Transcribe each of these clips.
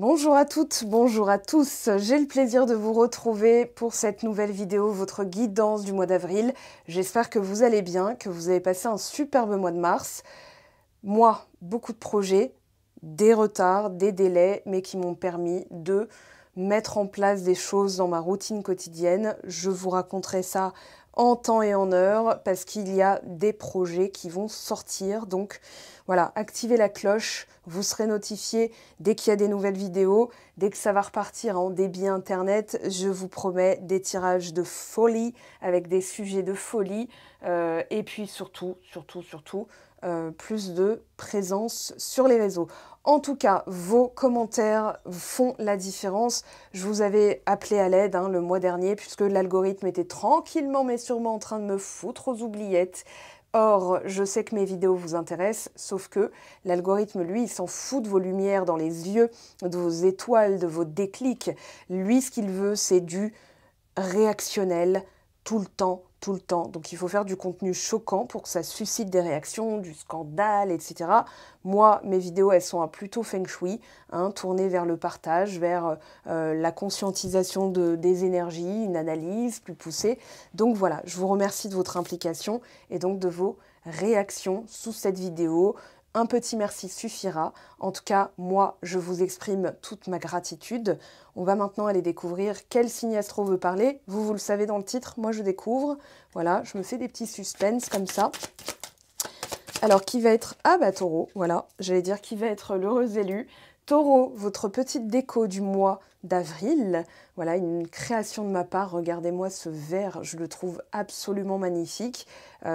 Bonjour à toutes, bonjour à tous. J'ai le plaisir de vous retrouver pour cette nouvelle vidéo, votre guidance du mois d'avril. J'espère que vous allez bien, que vous avez passé un superbe mois de mars. Moi, beaucoup de projets, des retards, des délais, mais qui m'ont permis de mettre en place des choses dans ma routine quotidienne. Je vous raconterai ça en temps et en heure parce qu'il y a des projets qui vont sortir. Donc voilà, activez la cloche, vous serez notifié dès qu'il y a des nouvelles vidéos, dès que ça va repartir en débit internet. Je vous promets des tirages de folie avec des sujets de folie et puis surtout, plus de présence sur les réseaux. En tout cas, vos commentaires font la différence. Je vous avais appelé à l'aide le mois dernier puisque l'algorithme était tranquillement mais sûrement en train de me foutre aux oubliettes. Or, je sais que mes vidéos vous intéressent, sauf que l'algorithme, lui, il s'en fout de vos lumières dans les yeux, de vos étoiles, de vos déclics. Lui, ce qu'il veut, c'est du réactionnel, tout le temps, tout le temps. Donc il faut faire du contenu choquant pour que ça suscite des réactions, du scandale, etc. Moi, mes vidéos, elles sont plutôt feng shui, tournées vers le partage, vers la conscientisation des énergies, une analyse plus poussée. Donc voilà, je vous remercie de votre implication et donc de vos réactions sous cette vidéo. Un petit merci suffira. En tout cas, moi, je vous exprime toute ma gratitude. On va maintenant aller découvrir quel signe astro veut parler. Vous le savez dans le titre, moi je découvre. Voilà, je me fais des petits suspens comme ça. Alors, qui va être... Ah bah Taureau, voilà. J'allais dire qui va être l'heureux élu. Taureau, votre petite déco du mois d'avril. Voilà, une création de ma part. Regardez-moi ce vert, je le trouve absolument magnifique.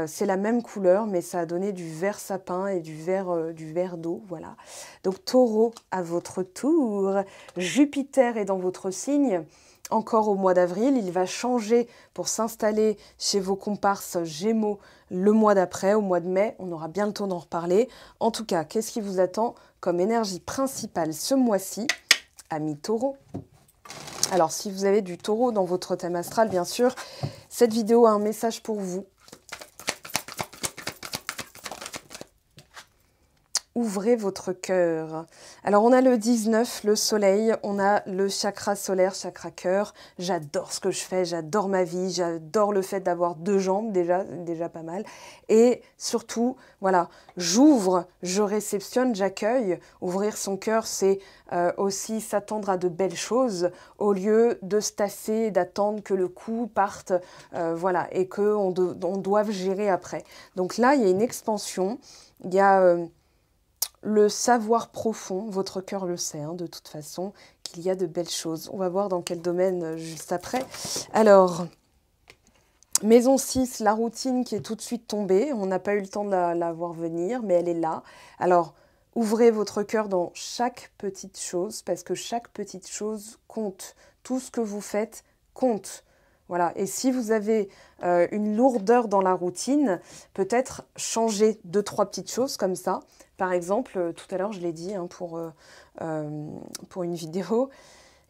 C'est la même couleur, mais ça a donné du vert sapin et du vert d'eau. Voilà. Donc Taureau, à votre tour. Jupiter est dans votre signe. Encore au mois d'avril, il va changer pour s'installer chez vos comparses Gémeaux le mois d'après, au mois de mai. On aura bien le temps d'en reparler. En tout cas, qu'est-ce qui vous attend comme énergie principale ce mois-ci, amis Taureau? Alors, si vous avez du Taureau dans votre thème astral, bien sûr, cette vidéo a un message pour vous. Ouvrez votre cœur. Alors, on a le 19, le soleil, on a le chakra solaire, chakra cœur. J'adore ce que je fais, j'adore ma vie, j'adore le fait d'avoir deux jambes, déjà pas mal. Et surtout, voilà, j'ouvre, je réceptionne, j'accueille. Ouvrir son cœur, c'est aussi s'attendre à de belles choses au lieu de se tasser, d'attendre que le coup parte, voilà, et qu'on doive gérer après. Donc là, il y a une expansion, il y a... le savoir profond, votre cœur le sait de toute façon, qu'il y a de belles choses. On va voir dans quel domaine juste après. Alors, maison 6, la routine qui est tout de suite tombée. On n'a pas eu le temps de la voir venir, mais elle est là. Alors, ouvrez votre cœur dans chaque petite chose, parce que chaque petite chose compte. Tout ce que vous faites compte. Voilà. Et si vous avez une lourdeur dans la routine, peut-être changer 2-3 petites choses comme ça. Par exemple, tout à l'heure, je l'ai dit pour une vidéo,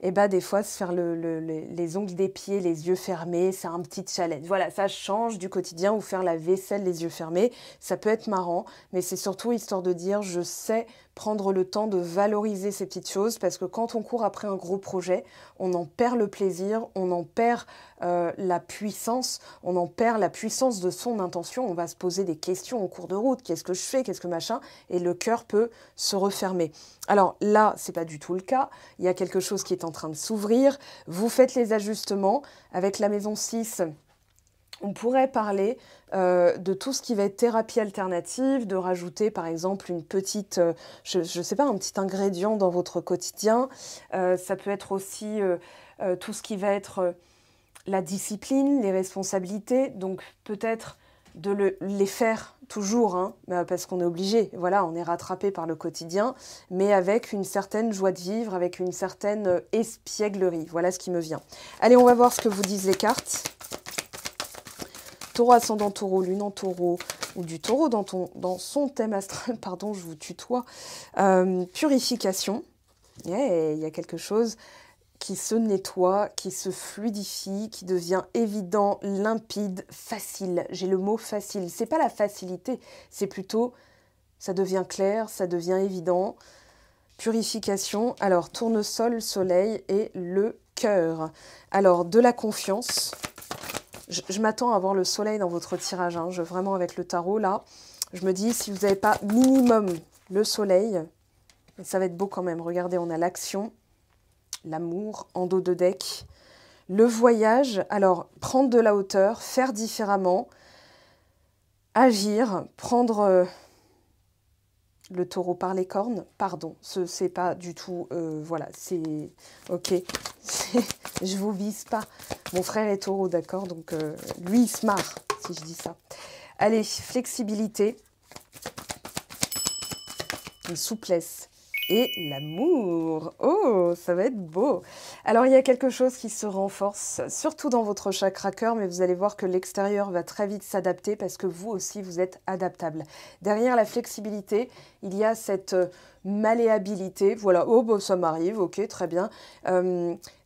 et bah, des fois, se faire les ongles des pieds, les yeux fermés, c'est un petit challenge. Voilà, ça change du quotidien, ou faire la vaisselle les yeux fermés. Ça peut être marrant, mais c'est surtout histoire de dire, je sais prendre le temps de valoriser ces petites choses, parce que quand on court après un gros projet, on en perd le plaisir, on en perd la puissance, on en perd la puissance de son intention. On va se poser des questions au cours de route. Qu'est-ce que je fais? Qu'est-ce que machin? Et le cœur peut se refermer. Alors là, c'est pas du tout le cas. Il y a quelque chose qui est en train de s'ouvrir. Vous faites les ajustements. Avec la maison 6, on pourrait parler de tout ce qui va être thérapie alternative, de rajouter par exemple une petite, je sais pas, un petit ingrédient dans votre quotidien. Ça peut être aussi tout ce qui va être la discipline, les responsabilités, donc peut-être de les faire toujours, parce qu'on est obligé, voilà, on est rattrapé par le quotidien, mais avec une certaine joie de vivre, avec une certaine espièglerie. Voilà ce qui me vient. Allez, on va voir ce que vous disent les cartes. Taureau ascendant Taureau, lune en Taureau, ou du Taureau dans son thème astral, pardon, je vous tutoie. Purification, yeah, il y a quelque chose qui se nettoie, qui se fluidifie, qui devient évident, limpide, facile. J'ai le mot facile. C'est pas la facilité, c'est plutôt ça devient clair, ça devient évident. Purification, alors tournesol, soleil et le cœur. Alors, de la confiance. Je m'attends à voir le soleil dans votre tirage, hein. Vraiment avec le tarot, là. Je me dis, si vous n'avez pas minimum le soleil, ça va être beau quand même. Regardez, on a l'action, l'amour, en dos de deck. Le voyage, alors, prendre de la hauteur, faire différemment, agir, prendre... le taureau par les cornes, pardon, c'est pas du tout, voilà, c'est, ok, je vous vise pas. Mon frère est taureau, d'accord, donc lui, il se marre si je dis ça. Allez, flexibilité, une souplesse et l'amour. Oh, ça va être beau. Alors, il y a quelque chose qui se renforce, surtout dans votre chakra cœur, mais vous allez voir que l'extérieur va très vite s'adapter parce que vous aussi, vous êtes adaptable. Derrière la flexibilité, il y a cette malléabilité. Voilà, oh, bah, ça m'arrive, ok, très bien.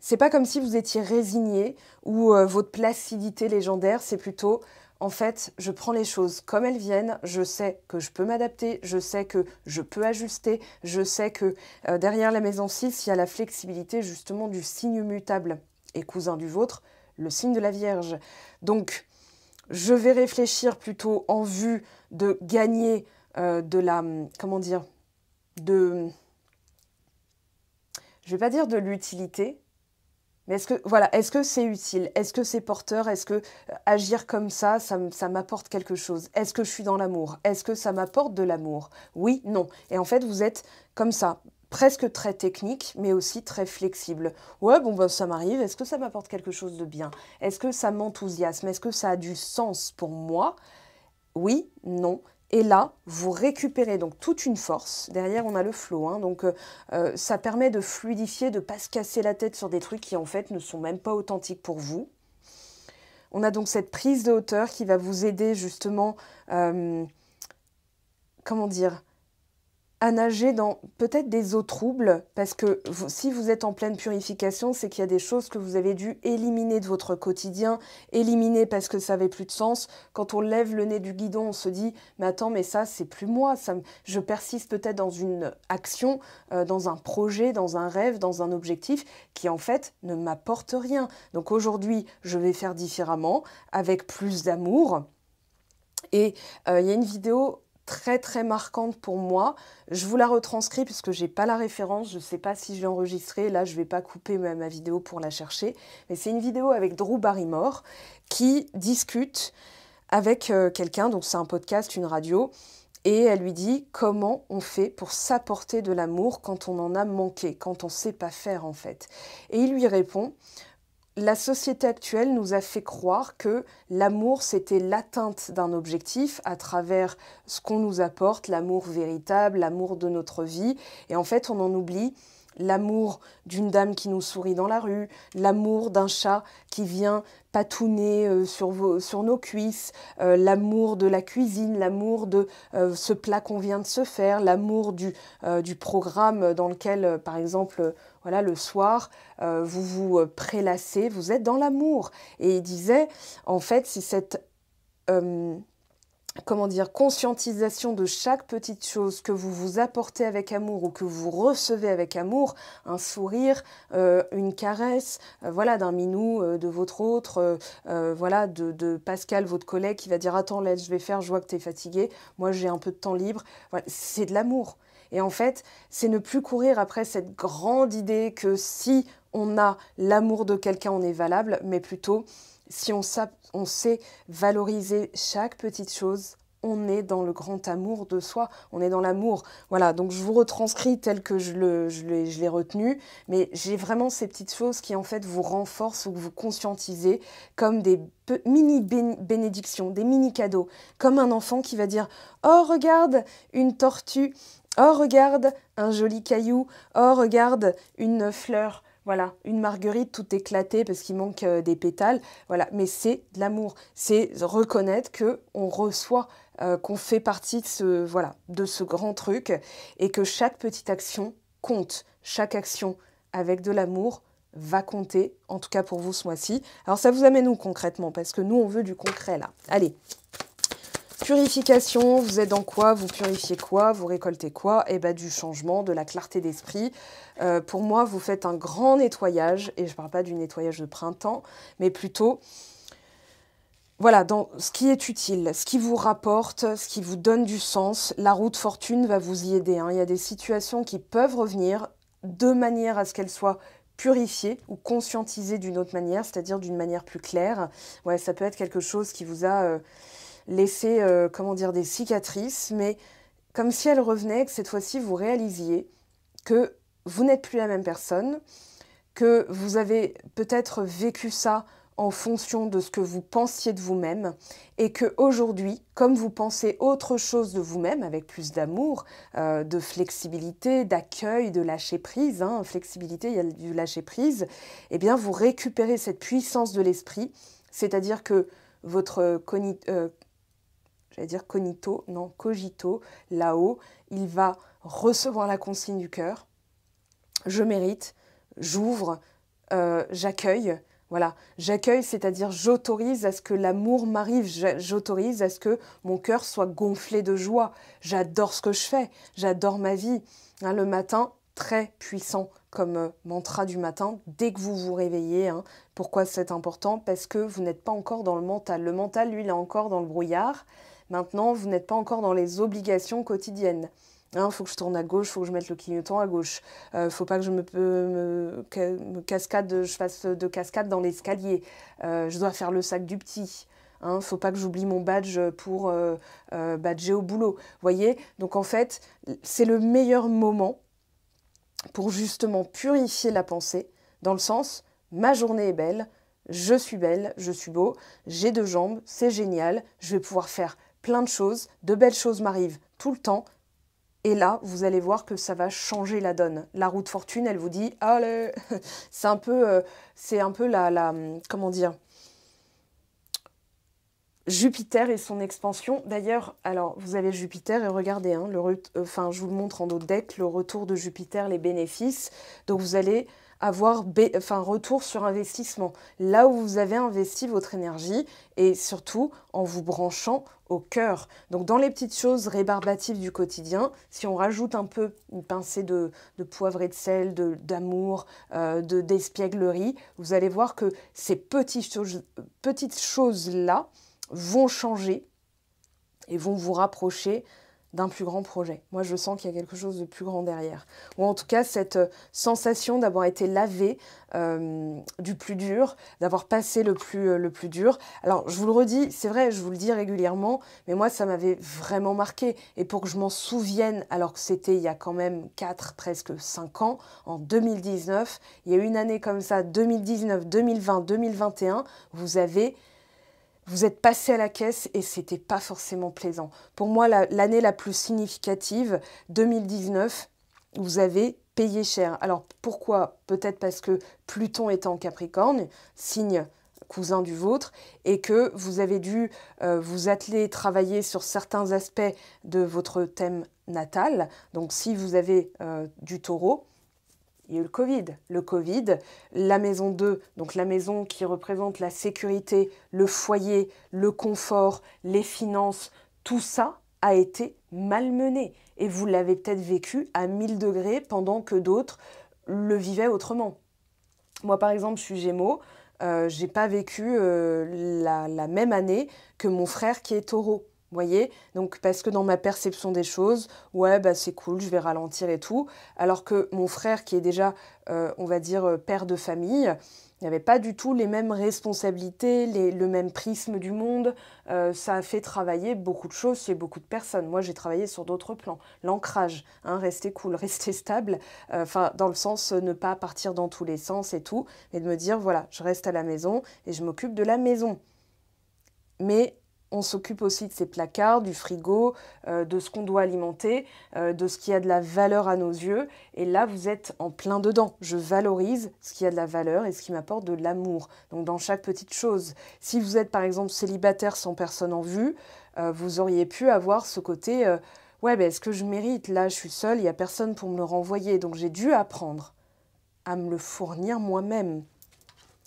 C'est pas comme si vous étiez résigné ou votre placidité légendaire, c'est plutôt... En fait, je prends les choses comme elles viennent, je sais que je peux m'adapter, je sais que je peux ajuster, je sais que derrière la maison 6, il y a la flexibilité justement du signe mutable. Et cousin du vôtre, le signe de la Vierge. Donc, je vais réfléchir plutôt en vue de gagner de la... Comment dire de... Je ne vais pas dire de l'utilité, mais est-ce que c'est utile? Est-ce que c'est porteur? Est-ce que agir comme ça m'apporte quelque chose? Est-ce que je suis dans l'amour? Est-ce que ça m'apporte de l'amour? Oui, non. Et en fait, vous êtes comme ça, presque très technique, mais aussi très flexible. Ouais, bon, ben, ça m'arrive. Est-ce que ça m'apporte quelque chose de bien? Est-ce que ça m'enthousiasme? Est-ce que ça a du sens pour moi? Oui, non. Et là, vous récupérez donc toute une force. Derrière, on a le flow. Hein, donc, ça permet de fluidifier, de ne pas se casser la tête sur des trucs qui, en fait, ne sont même pas authentiques pour vous. On a donc cette prise de hauteur qui va vous aider, justement, comment dire, à nager dans peut-être des eaux troubles, parce que si vous êtes en pleine purification, c'est qu'il y a des choses que vous avez dû éliminer de votre quotidien, éliminer parce que ça n'avait plus de sens. Quand on lève le nez du guidon, on se dit « mais attends, mais ça, c'est plus moi, je persiste peut-être dans une action, dans un projet, dans un rêve, dans un objectif qui en fait ne m'apporte rien. Donc aujourd'hui, je vais faire différemment, avec plus d'amour. » Et il y a une vidéo très très marquante pour moi. Je vous la retranscris puisque j'ai pas la référence, je ne sais pas si je l'ai enregistrée, là je vais pas couper ma vidéo pour la chercher, mais c'est une vidéo avec Drew Barrymore qui discute avec quelqu'un, donc c'est un podcast, une radio, et elle lui dit comment on fait pour s'apporter de l'amour quand on en a manqué, quand on ne sait pas faire en fait. Et il lui répond: la société actuelle nous a fait croire que l'amour, c'était l'atteinte d'un objectif à travers ce qu'on nous apporte, l'amour véritable, l'amour de notre vie. Et en fait, on en oublie l'amour d'une dame qui nous sourit dans la rue, l'amour d'un chat qui vient patouner sur nos cuisses, l'amour de la cuisine, l'amour de ce plat qu'on vient de se faire, l'amour du programme dans lequel, par exemple, voilà, le soir, vous vous prélassez, vous êtes dans l'amour. Et il disait, en fait, c'est cette... comment dire, conscientisation de chaque petite chose que vous vous apportez avec amour ou que vous recevez avec amour, un sourire, une caresse, voilà, d'un minou, de votre autre, voilà, de Pascal, votre collègue qui va dire « Attends, laisse, je vais faire, je vois que tu es fatigué, moi j'ai un peu de temps libre. » Voilà, c'est de l'amour. Et en fait, c'est ne plus courir après cette grande idée que si on a l'amour de quelqu'un, on est valable, mais plutôt... Si on sait valoriser chaque petite chose, on est dans le grand amour de soi, on est dans l'amour. Voilà, donc je vous retranscris tel que je l'ai retenu, mais j'ai vraiment ces petites choses qui en fait vous renforcent ou vous conscientisez comme des mini bénédictions, des mini cadeaux, comme un enfant qui va dire « Oh, regarde, une tortue !» Oh, regarde, un joli caillou. Oh, regarde, une fleur. Voilà, une marguerite toute éclatée parce qu'il manque des pétales. Voilà, mais c'est de l'amour. C'est reconnaître qu'on reçoit, qu'on fait partie de ce grand truc et que chaque petite action compte. Chaque action avec de l'amour va compter, en tout cas pour vous ce mois-ci. Alors, ça vous amène où concrètement? Parce que nous, on veut du concret là. Allez. purification, vous êtes dans quoi? Vous purifiez quoi? Vous récoltez quoi? Eh bien, du changement, de la clarté d'esprit. Pour moi, vous faites un grand nettoyage, et je ne parle pas du nettoyage de printemps, mais plutôt, voilà, dans ce qui est utile, ce qui vous rapporte, ce qui vous donne du sens. La roue de fortune va vous y aider, hein. Il y a des situations qui peuvent revenir de manière à ce qu'elles soient purifiées ou conscientisées d'une autre manière, c'est-à-dire d'une manière plus claire. Ouais, ça peut être quelque chose qui vous a laissé, comment dire, des cicatrices, mais comme si elles revenaient, que cette fois-ci vous réalisiez que vous n'êtes plus la même personne, que vous avez peut-être vécu ça en fonction de ce que vous pensiez de vous-même, et que aujourd'hui, comme vous pensez autre chose de vous-même, avec plus d'amour, de flexibilité, d'accueil, de lâcher prise, hein, flexibilité, il y a du lâcher prise, eh bien vous récupérez cette puissance de l'esprit, c'est-à-dire que votre cogito, là-haut, il va recevoir la consigne du cœur. Je mérite, j'ouvre, j'accueille. Voilà, j'accueille, c'est-à-dire j'autorise à ce que l'amour m'arrive, j'autorise à ce que mon cœur soit gonflé de joie. J'adore ce que je fais, j'adore ma vie. Hein, le matin, très puissant comme mantra du matin, dès que vous vous réveillez. Hein. Pourquoi c'est important? Parce que vous n'êtes pas encore dans le mental. Le mental, lui, il est encore dans le brouillard. Maintenant, vous n'êtes pas encore dans les obligations quotidiennes. Hein, faut que je tourne à gauche, faut que je mette le clignotant à gauche. Faut pas que je je fasse de cascade dans l'escalier. Je dois faire le sac du petit. Hein, faut pas que j'oublie mon badge pour badger au boulot. Voyez? Donc en fait, c'est le meilleur moment pour justement purifier la pensée, dans le sens, ma journée est belle, je suis beau, j'ai 2 jambes, c'est génial, je vais pouvoir faire plein de choses, de belles choses m'arrivent tout le temps. Et là, vous allez voir que ça va changer la donne. La roue de fortune, elle vous dit, allez, c'est un peu comment dire, Jupiter et son expansion. D'ailleurs, alors, vous avez Jupiter et regardez, hein, je vous le montre en haut de deck, le retour de Jupiter, les bénéfices. Donc, vous allez avoir retour sur investissement. Là où vous avez investi votre énergie et surtout en vous branchant au cœur. Donc, dans les petites choses rébarbatives du quotidien, si on rajoute un peu une pincée de poivre et de sel, d'amour, d'espièglerie, vous allez voir que ces petites choses-là vont changer et vont vous rapprocher d'un plus grand projet. Moi, je sens qu'il y a quelque chose de plus grand derrière. Ou en tout cas, cette sensation d'avoir été lavé du plus dur, d'avoir passé le plus dur. Alors, je vous le redis, c'est vrai, je vous le dis régulièrement, mais moi, ça m'avait vraiment marqué. Et pour que je m'en souvienne, alors que c'était il y a quand même 4, presque 5 ans, en 2019, il y a eu une année comme ça, 2019, 2020, 2021, vous êtes passé à la caisse et c'était pas forcément plaisant. Pour moi, l'année la plus significative, 2019, vous avez payé cher. Alors pourquoi? Peut-être parce que Pluton est en Capricorne, signe cousin du vôtre, et que vous avez dû vous atteler, travailler sur certains aspects de votre thème natal. Donc si vous avez du Taureau, il y a eu le Covid. Le Covid, la maison 2, donc la maison qui représente la sécurité, le foyer, le confort, les finances, tout ça a été malmené. Et vous l'avez peut-être vécu à 1000 degrés pendant que d'autres le vivaient autrement. Moi, par exemple, je suis Gémeaux. Je n'ai pas vécu la même année que mon frère qui est Taureau. Vous voyez? Donc, parce que dans ma perception des choses, ouais, bah, c'est cool, je vais ralentir et tout. Alors que mon frère, qui est déjà, on va dire, père de famille, n'avait pas du tout les mêmes responsabilités, le même prisme du monde. Ça a fait travailler beaucoup de choses chez beaucoup de personnes. Moi, j'ai travaillé sur d'autres plans. L'ancrage, hein, rester cool, rester stable, dans le sens ne pas partir dans tous les sens et tout, mais de me dire, voilà, je reste à la maison et je m'occupe de la maison. Mais on s'occupe aussi de ses placards, du frigo, de ce qu'on doit alimenter, de ce qui a de la valeur à nos yeux. Et là, vous êtes en plein dedans. Je valorise ce qui a de la valeur et ce qui m'apporte de l'amour. Donc, dans chaque petite chose. Si vous êtes, par exemple, célibataire sans personne en vue, vous auriez pu avoir ce côté ouais, ben, est-ce que je mérite? Là, je suis seule, il n'y a personne pour me le renvoyer. Donc, j'ai dû apprendre à me le fournir moi-même.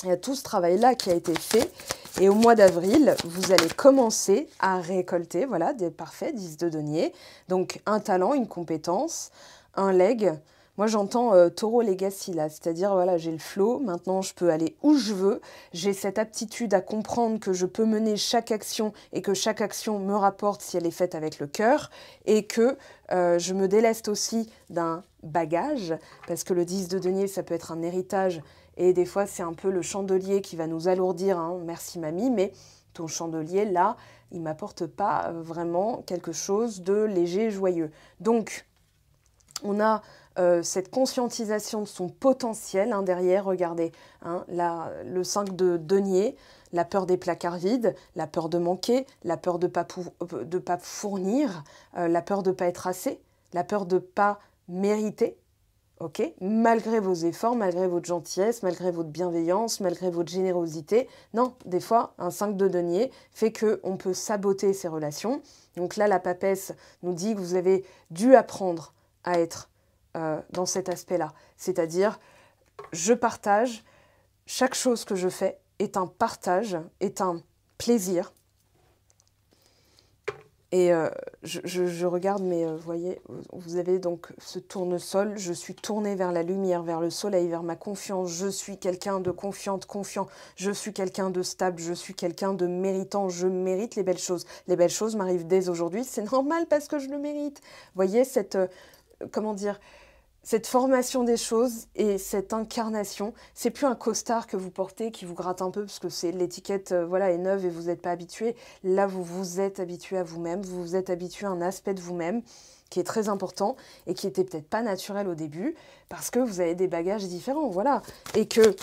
Il y a tout ce travail-là qui a été fait. Et au mois d'avril, vous allez commencer à récolter, voilà, des parfaits 10 de denier. Donc un talent, une compétence, un leg. Moi, j'entends Taureau Legacy là, c'est-à-dire, voilà, j'ai le flow, maintenant je peux aller où je veux, j'ai cette aptitude à comprendre que je peux mener chaque action et que chaque action me rapporte si elle est faite avec le cœur, et que je me déleste aussi d'un bagage, parce que le 10 de denier, ça peut être un héritage, et des fois, c'est un peu le chandelier qui va nous alourdir, hein, merci mamie, mais ton chandelier, là, il ne m'apporte pas vraiment quelque chose de léger et joyeux. Donc, on a cette conscientisation de son potentiel, hein, derrière, regardez, hein, là, le 5 de denier, la peur des placards vides, la peur de manquer, la peur de ne pas fournir, la peur de ne pas être assez, la peur de ne pas mériter, ok, malgré vos efforts, malgré votre gentillesse, malgré votre bienveillance, malgré votre générosité. Non, des fois, un 5 de denier fait qu'on peut saboter ses relations. Donc là, la papesse nous dit que vous avez dû apprendre à être dans cet aspect-là. C'est-à-dire, je partage, chaque chose que je fais est un partage, est un plaisir. Et je regarde, mais vous voyez, vous avez donc ce tournesol, je suis tournée vers la lumière, vers le soleil, vers ma confiance, je suis quelqu'un de confiante, confiant, je suis quelqu'un de stable, je suis quelqu'un de méritant, je mérite les belles choses. Les belles choses m'arrivent dès aujourd'hui, c'est normal parce que je le mérite. Vous voyez, cette, comment dire, cette formation des choses et cette incarnation, c'est plus un costard que vous portez qui vous gratte un peu parce que c'est l'étiquette voilà, est neuve et vous n'êtes pas habitué. Là, vous vous êtes habitué à vous-même, vous vous êtes habitué à un aspect de vous-même qui est très important et qui était peut-être pas naturel au début parce que vous avez des bagages différents, voilà. Et que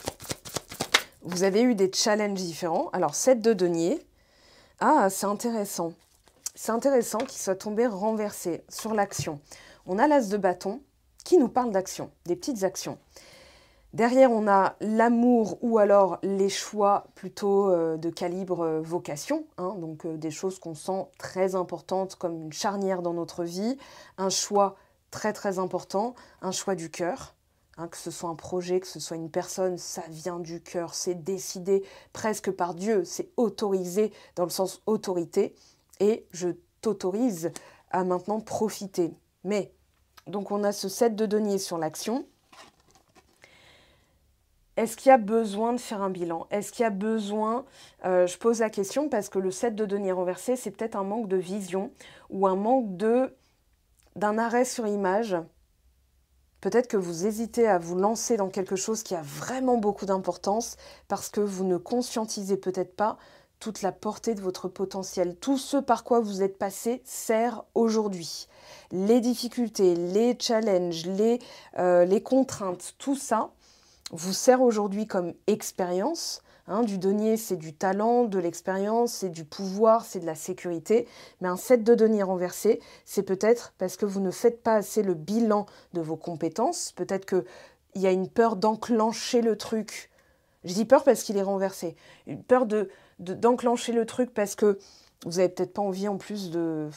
vous avez eu des challenges différents. Alors, 7 de denier, ah, c'est intéressant. C'est intéressant qu'il soit tombé renversé sur l'action. On a l'as de bâton qui nous parle d'action, des petites actions. Derrière, on a l'amour ou alors les choix plutôt de calibre vocation, hein, donc des choses qu'on sent très importantes comme une charnière dans notre vie, un choix très très important, un choix du cœur, hein, que ce soit un projet, que ce soit une personne, ça vient du cœur, c'est décidé presque par Dieu, c'est autorisé dans le sens autorité, et je t'autorise à maintenant profiter. Mais donc, on a ce 7 de denier sur l'action. Est-ce qu'il y a besoin de faire un bilan? Est-ce qu'il y a besoin... je pose la question parce que le 7 de denier renversé, c'est peut-être un manque de vision ou un manque d'un arrêt sur image. Peut-être que vous hésitez à vous lancer dans quelque chose qui a vraiment beaucoup d'importance parce que vous ne conscientisez peut-être pas toute la portée de votre potentiel. Tout ce par quoi vous êtes passé sert aujourd'hui. Les difficultés, les challenges, les contraintes, tout ça vous sert aujourd'hui comme expérience. Hein, du denier, c'est du talent, de l'expérience, c'est du pouvoir, c'est de la sécurité. Mais un 7 de denier renversé, c'est peut-être parce que vous ne faites pas assez le bilan de vos compétences. Peut-être qu'il y a une peur d'enclencher le truc. Je dis peur parce qu'il est renversé. Une peur d'enclencher le truc parce que vous n'avez peut-être pas envie en plus de...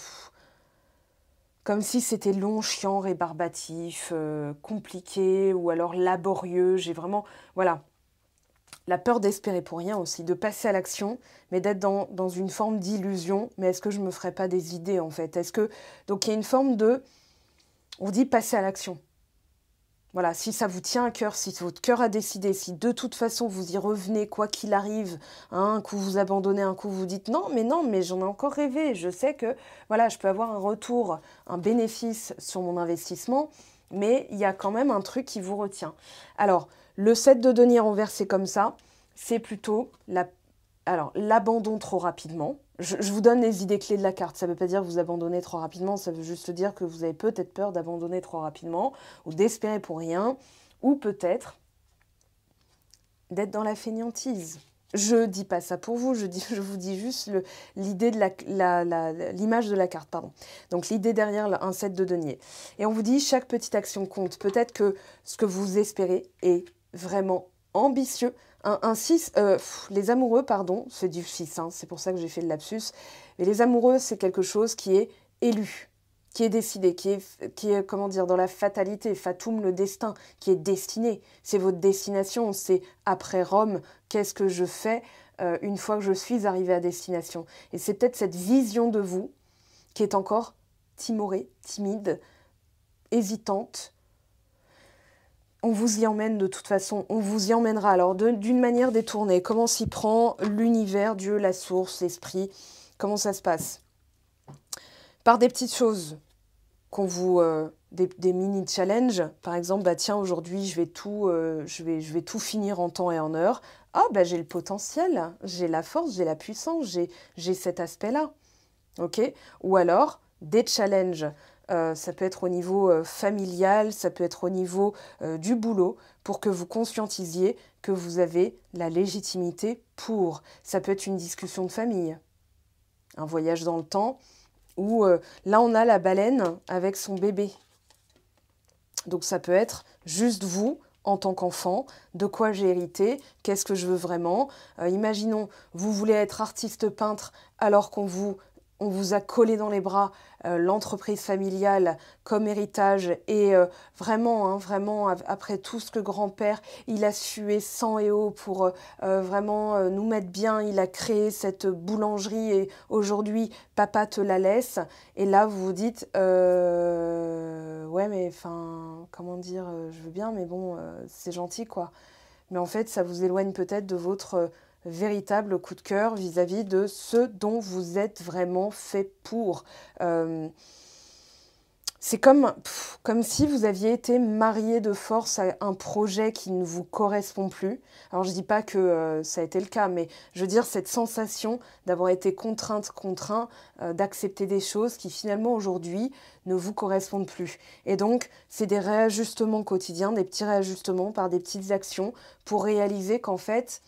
Comme si c'était long, chiant, rébarbatif, compliqué ou alors laborieux. J'ai vraiment... Voilà. La peur d'espérer pour rien aussi, de passer à l'action, mais d'être dans une forme d'illusion. Mais est-ce que je ne me ferais pas des idées en fait? Est-ce que... Donc il y a une forme de... On dit passer à l'action. Voilà, si ça vous tient à cœur, si votre cœur a décidé, si de toute façon vous y revenez, quoi qu'il arrive, hein, un coup vous abandonnez, un coup vous dites non, mais j'en ai encore rêvé, je sais que voilà, je peux avoir un retour, un bénéfice sur mon investissement, mais il y a quand même un truc qui vous retient. Alors, le 7 de denier renversé comme ça, c'est plutôt l'abandon trop rapidement. Je vous donne les idées clés de la carte. Ça ne veut pas dire que vous abandonnez trop rapidement, ça veut juste dire que vous avez peut-être peur d'abandonner trop rapidement ou d'espérer pour rien, ou peut-être d'être dans la fainéantise. Je ne dis pas ça pour vous, je vous dis juste l'idée de l'image de la carte. Pardon. Donc l'idée derrière un 7 de denier. Et on vous dit chaque petite action compte. Peut-être que ce que vous espérez est vraiment ambitieux. Un 6, les amoureux, pardon, c'est du 6, hein, c'est pour ça que j'ai fait le lapsus. Mais les amoureux, c'est quelque chose qui est élu, qui est décidé, qui est comment dire, dans la fatalité, fatum, le destin, qui est destiné. C'est votre destination, c'est après Rome, qu'est-ce que je fais une fois que je suis arrivée à destination. Et c'est peut-être cette vision de vous qui est encore timorée, timide, hésitante. On vous y emmène de toute façon, on vous y emmènera. Alors d'une manière détournée, comment s'y prend l'univers, Dieu, la source, l'esprit, comment ça se passe? Par des petites choses qu'on vous... des mini-challenges, par exemple, bah tiens, aujourd'hui, je vais tout finir en temps et en heure. Ah, bah j'ai le potentiel, j'ai la force, j'ai la puissance, j'ai cet aspect-là. Ok? Ou alors, des challenges. Ça peut être au niveau familial, ça peut être au niveau du boulot, pour que vous conscientisiez que vous avez la légitimité pour. Ça peut être une discussion de famille, un voyage dans le temps, où là on a la baleine avec son bébé. Donc ça peut être juste vous, en tant qu'enfant, de quoi j'ai hérité, qu'est-ce que je veux vraiment. Imaginons, vous voulez être artiste peintre alors qu'on vous a collé dans les bras l'entreprise familiale comme héritage et vraiment, après tout ce que grand-père, il a sué sang et eau pour vraiment nous mettre bien, il a créé cette boulangerie et aujourd'hui, papa te la laisse. Et là, vous vous dites, ouais, mais enfin, comment dire, je veux bien, mais bon, c'est gentil, quoi. Mais en fait, ça vous éloigne peut-être de votre véritable coup de cœur vis-à-vis de ce dont vous êtes vraiment fait pour. C'est comme si vous aviez été marié de force à un projet qui ne vous correspond plus. Alors je ne dis pas que ça a été le cas, mais je veux dire cette sensation d'avoir été contraint, d'accepter des choses qui finalement aujourd'hui ne vous correspondent plus. Et donc c'est des réajustements quotidiens, des petits réajustements par des petites actions pour réaliser qu'en fait,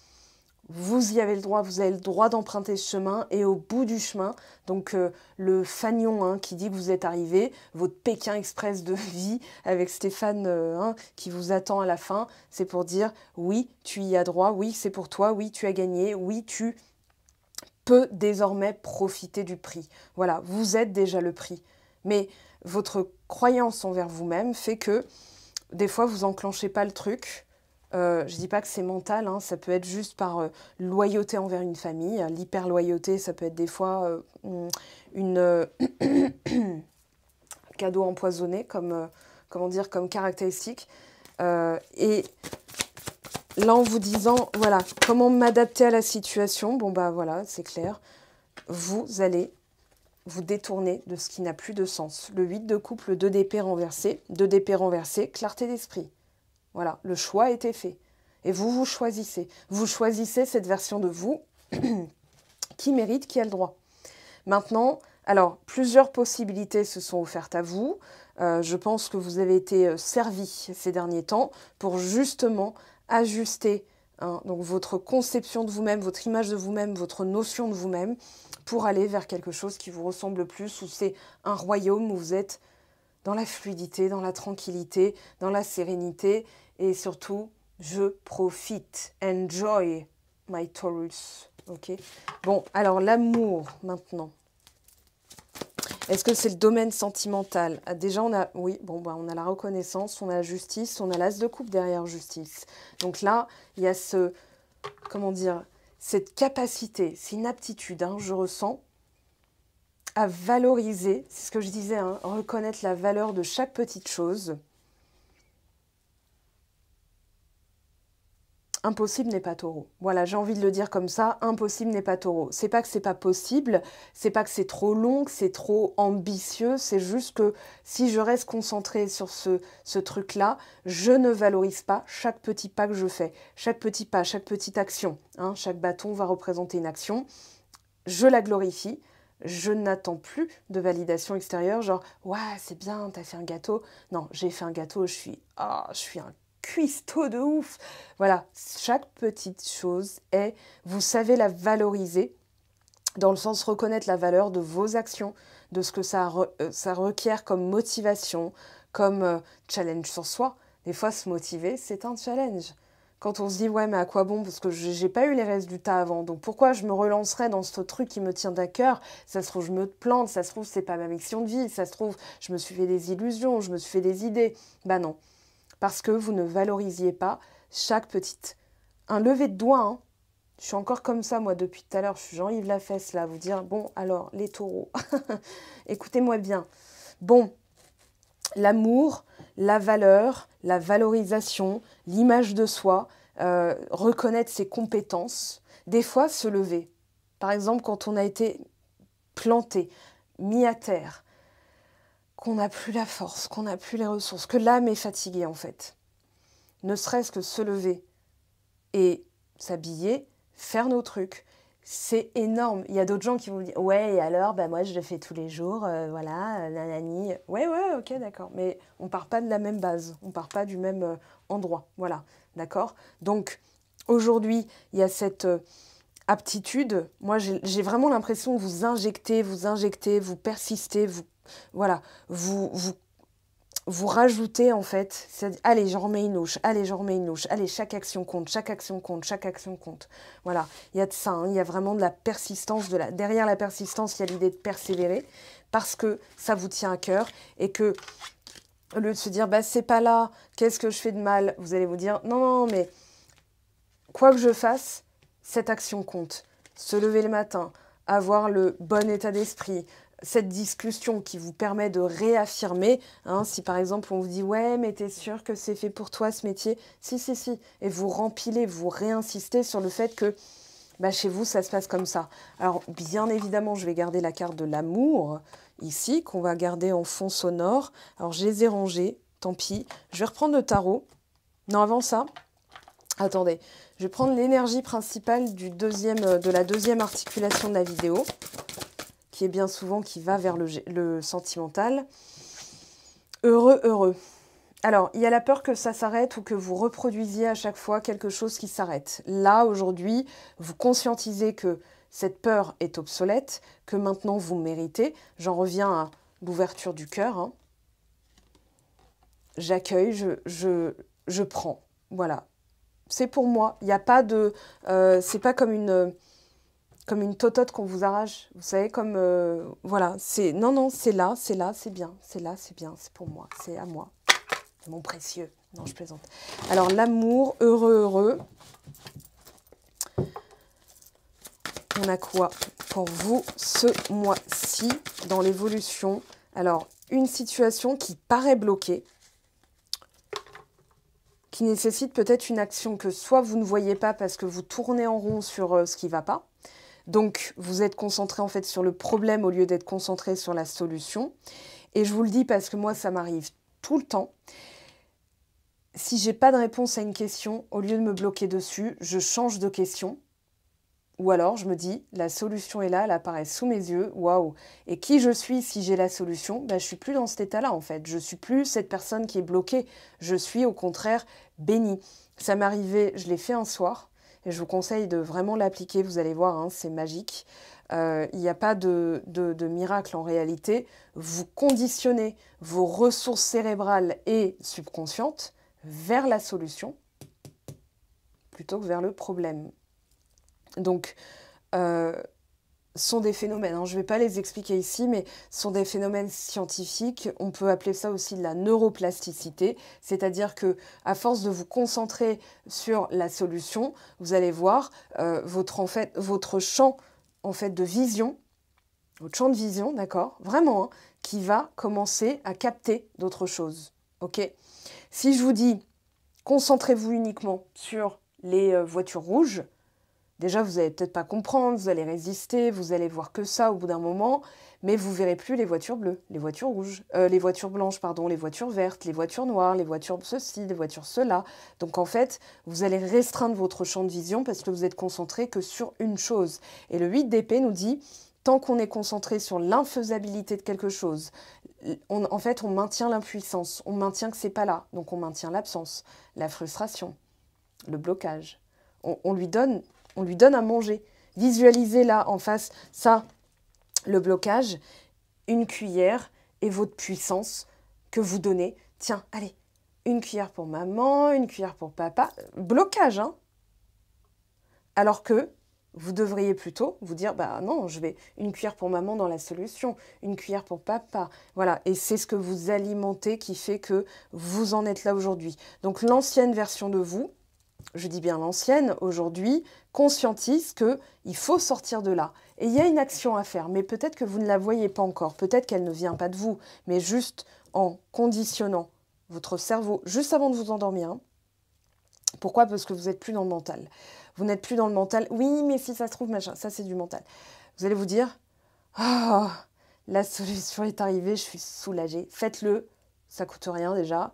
vous y avez le droit, vous avez le droit d'emprunter ce chemin et au bout du chemin, donc le fanion qui dit que vous êtes arrivé, votre Pékin Express de vie avec Stéphane qui vous attend à la fin, c'est pour dire oui, tu y as droit, oui, c'est pour toi, oui, tu as gagné, oui, tu peux désormais profiter du prix. Voilà, vous êtes déjà le prix. Mais votre croyance envers vous-même fait que des fois, vous enclenchez pas le truc. Je dis pas que c'est mental, ça peut être juste par loyauté envers une famille. L'hyper-loyauté, ça peut être des fois une cadeau empoisonné comme, comment dire, comme caractéristique. Et là, en vous disant, voilà, comment m'adapter à la situation, bon bah voilà, c'est clair. Vous allez vous détourner de ce qui n'a plus de sens. Le 8 de coupe, le 2 d'épée renversé, clarté d'esprit. Voilà, le choix a été fait. Et vous choisissez. Vous choisissez cette version de vous qui mérite, qui a le droit. Maintenant, alors, plusieurs possibilités se sont offertes à vous. Je pense que vous avez été servi ces derniers temps pour justement ajuster donc votre conception de vous-même, votre image de vous-même, votre notion de vous-même, pour aller vers quelque chose qui vous ressemble plus, où c'est un royaume où vous êtes dans la fluidité, dans la tranquillité, dans la sérénité, et surtout, je profite. Enjoy my Taurus. Ok. Bon, alors l'amour maintenant. Est-ce que c'est le domaine sentimental? Déjà, on a, oui, bon, bah, on a la reconnaissance, on a la justice, on a l'as de coupe derrière justice. Donc là, il y a comment dire, cette capacité, c'est une aptitude, je ressens, à valoriser, c'est ce que je disais, reconnaître la valeur de chaque petite chose. Impossible n'est pas taureau. Voilà, j'ai envie de le dire comme ça, impossible n'est pas taureau. C'est pas que c'est pas possible, c'est pas que c'est trop long, que c'est trop ambitieux, c'est juste que si je reste concentrée sur ce truc-là, je ne valorise pas chaque petit pas que je fais, chaque petit pas, chaque petite action. Chaque bâton va représenter une action. Je la glorifie, je n'attends plus de validation extérieure, genre « Ouais, c'est bien, t'as fait un gâteau. » Non, j'ai fait un gâteau, je suis un cuistot de ouf. Voilà, chaque petite chose est, vous savez la valoriser, dans le sens reconnaître la valeur de vos actions, de ce que ça requiert comme motivation, comme challenge sur soi. Des fois, se motiver, c'est un challenge. Quand on se dit, ouais, mais à quoi bon? Parce que j'ai pas eu les résultats avant. Donc pourquoi je me relancerais dans ce truc qui me tient à cœur? Ça se trouve, je me plante. Ça se trouve, c'est pas ma mission de vie. Ça se trouve, je me suis fait des illusions. Je me suis fait des idées. Bah non. Parce que vous ne valorisiez pas chaque petite... Un lever de doigt, Je suis encore comme ça, moi, depuis tout à l'heure. Je suis Jean-Yves Lafesse, là, à vous dire, bon, alors, les taureaux, écoutez-moi bien. Bon, l'amour, la valeur, la valorisation, l'image de soi, reconnaître ses compétences, des fois, se lever. Par exemple, quand on a été planté, mis à terre, qu'on n'a plus la force, qu'on n'a plus les ressources, que l'âme est fatiguée, en fait. Ne serait-ce que se lever et s'habiller, faire nos trucs. C'est énorme. Il y a d'autres gens qui vont dire « Ouais, et alors, bah, moi, je le fais tous les jours, voilà, nanani. » Ouais, ok, d'accord. Mais on part pas de la même base. On part pas du même endroit. Voilà, d'accord. Donc, aujourd'hui, il y a cette aptitude. Moi, j'ai vraiment l'impression que vous injectez, vous persistez, voilà, vous rajoutez en fait, allez, j'en remets une louche, allez, j'en remets une louche, allez, chaque action compte, chaque action compte, chaque action compte. Voilà, il y a de ça, hein, il y a vraiment de la persistance, derrière la persistance, il y a l'idée de persévérer, parce que ça vous tient à cœur, et que, au lieu de se dire, bah, c'est pas là, qu'est-ce que je fais de mal, vous allez vous dire, non, non, mais quoi que je fasse, cette action compte. Se lever le matin, avoir le bon état d'esprit, cette discussion qui vous permet de réaffirmer, hein, si par exemple on vous dit « Ouais, mais t'es sûr que c'est fait pour toi ce métier ?» Si, si, si. Et vous rempilez, vous réinsistez sur le fait que bah, chez vous, ça se passe comme ça. Alors, bien évidemment, je vais garder la carte de l'amour ici, qu'on va garder en fond sonore. Alors, je les ai rangés, tant pis. Je vais reprendre le tarot. Non, avant ça, attendez. Je vais prendre l'énergie principale de la deuxième articulation de la vidéo, qui est bien souvent qui va vers le sentimental. Heureux, heureux. Alors, il y a la peur que ça s'arrête ou que vous reproduisiez à chaque fois quelque chose qui s'arrête. Là, aujourd'hui, vous conscientisez que cette peur est obsolète, que maintenant vous méritez. J'en reviens à l'ouverture du cœur. Hein. J'accueille, je prends. Voilà. C'est pour moi. Il n'y a pas de... c'est pas comme une totote qu'on vous arrache. Vous savez, comme... voilà. Non, non, c'est là, c'est bien. C'est là, c'est bien. C'est pour moi. C'est à moi. Mon précieux. Non, je plaisante. Alors, l'amour, heureux, heureux. On a quoi pour vous ce mois-ci dans l'évolution? Alors, une situation qui paraît bloquée, qui nécessite peut-être une action que soit vous ne voyez pas parce que vous tournez en rond sur ce qui ne va pas. Donc, vous êtes concentré en fait sur le problème au lieu d'être concentré sur la solution. Et je vous le dis parce que moi, ça m'arrive tout le temps. Si j'ai pas de réponse à une question, au lieu de me bloquer dessus, je change de question. Ou alors, je me dis, la solution est là, elle apparaît sous mes yeux, waouh. Et qui je suis si j'ai la solution? Ben, je suis plus dans cet état-là, en fait. Je suis plus cette personne qui est bloquée. Je suis, au contraire, bénie. Ça m'est arrivé, je l'ai fait un soir, et je vous conseille de vraiment l'appliquer. Vous allez voir, hein, c'est magique. Il n'y a pas de miracle en réalité. Vous conditionnez vos ressources cérébrales et subconscientes vers la solution, plutôt que vers le problème. Donc, sont des phénomènes, hein, je ne vais pas les expliquer ici, mais sont des phénomènes scientifiques. On peut appeler ça aussi de la neuroplasticité, c'est-à-dire que à force de vous concentrer sur la solution, vous allez voir votre champ en fait, de vision, votre champ de vision, d'accord, vraiment, hein, qui va commencer à capter d'autres choses. Ok. Si je vous dis, concentrez-vous uniquement sur les voitures rouges, déjà, vous n'allez peut-être pas comprendre, vous allez résister, vous allez voir que ça au bout d'un moment, mais vous ne verrez plus les voitures bleues, les voitures rouges, les voitures blanches, pardon, les voitures vertes, les voitures noires, les voitures ceci, les voitures cela. Donc en fait, vous allez restreindre votre champ de vision parce que vous êtes concentré que sur une chose. Et le 8 d'épée nous dit, tant qu'on est concentré sur l'infaisabilité de quelque chose, en fait, on maintient l'impuissance, on maintient que c'est pas là, donc on maintient l'absence, la frustration, le blocage. On lui donne à manger. Visualisez là en face, ça, le blocage, une cuillère et votre puissance que vous donnez. Tiens, allez, une cuillère pour maman, une cuillère pour papa. Blocage, hein. Alors que vous devriez plutôt vous dire, bah non, je vais une cuillère pour maman dans la solution, une cuillère pour papa. Voilà, et c'est ce que vous alimentez qui fait que vous en êtes là aujourd'hui. Donc l'ancienne version de vous, je dis bien l'ancienne, aujourd'hui, conscientise qu'il faut sortir de là. Et il y a une action à faire, mais peut-être que vous ne la voyez pas encore, peut-être qu'elle ne vient pas de vous, mais juste en conditionnant votre cerveau, juste avant de vous endormir. Hein. Pourquoi? Parce que vous n'êtes plus dans le mental. Vous n'êtes plus dans le mental. Oui, mais si ça se trouve, machin, ça c'est du mental. Vous allez vous dire, ah, la solution est arrivée, je suis soulagée. Faites-le, ça coûte rien déjà.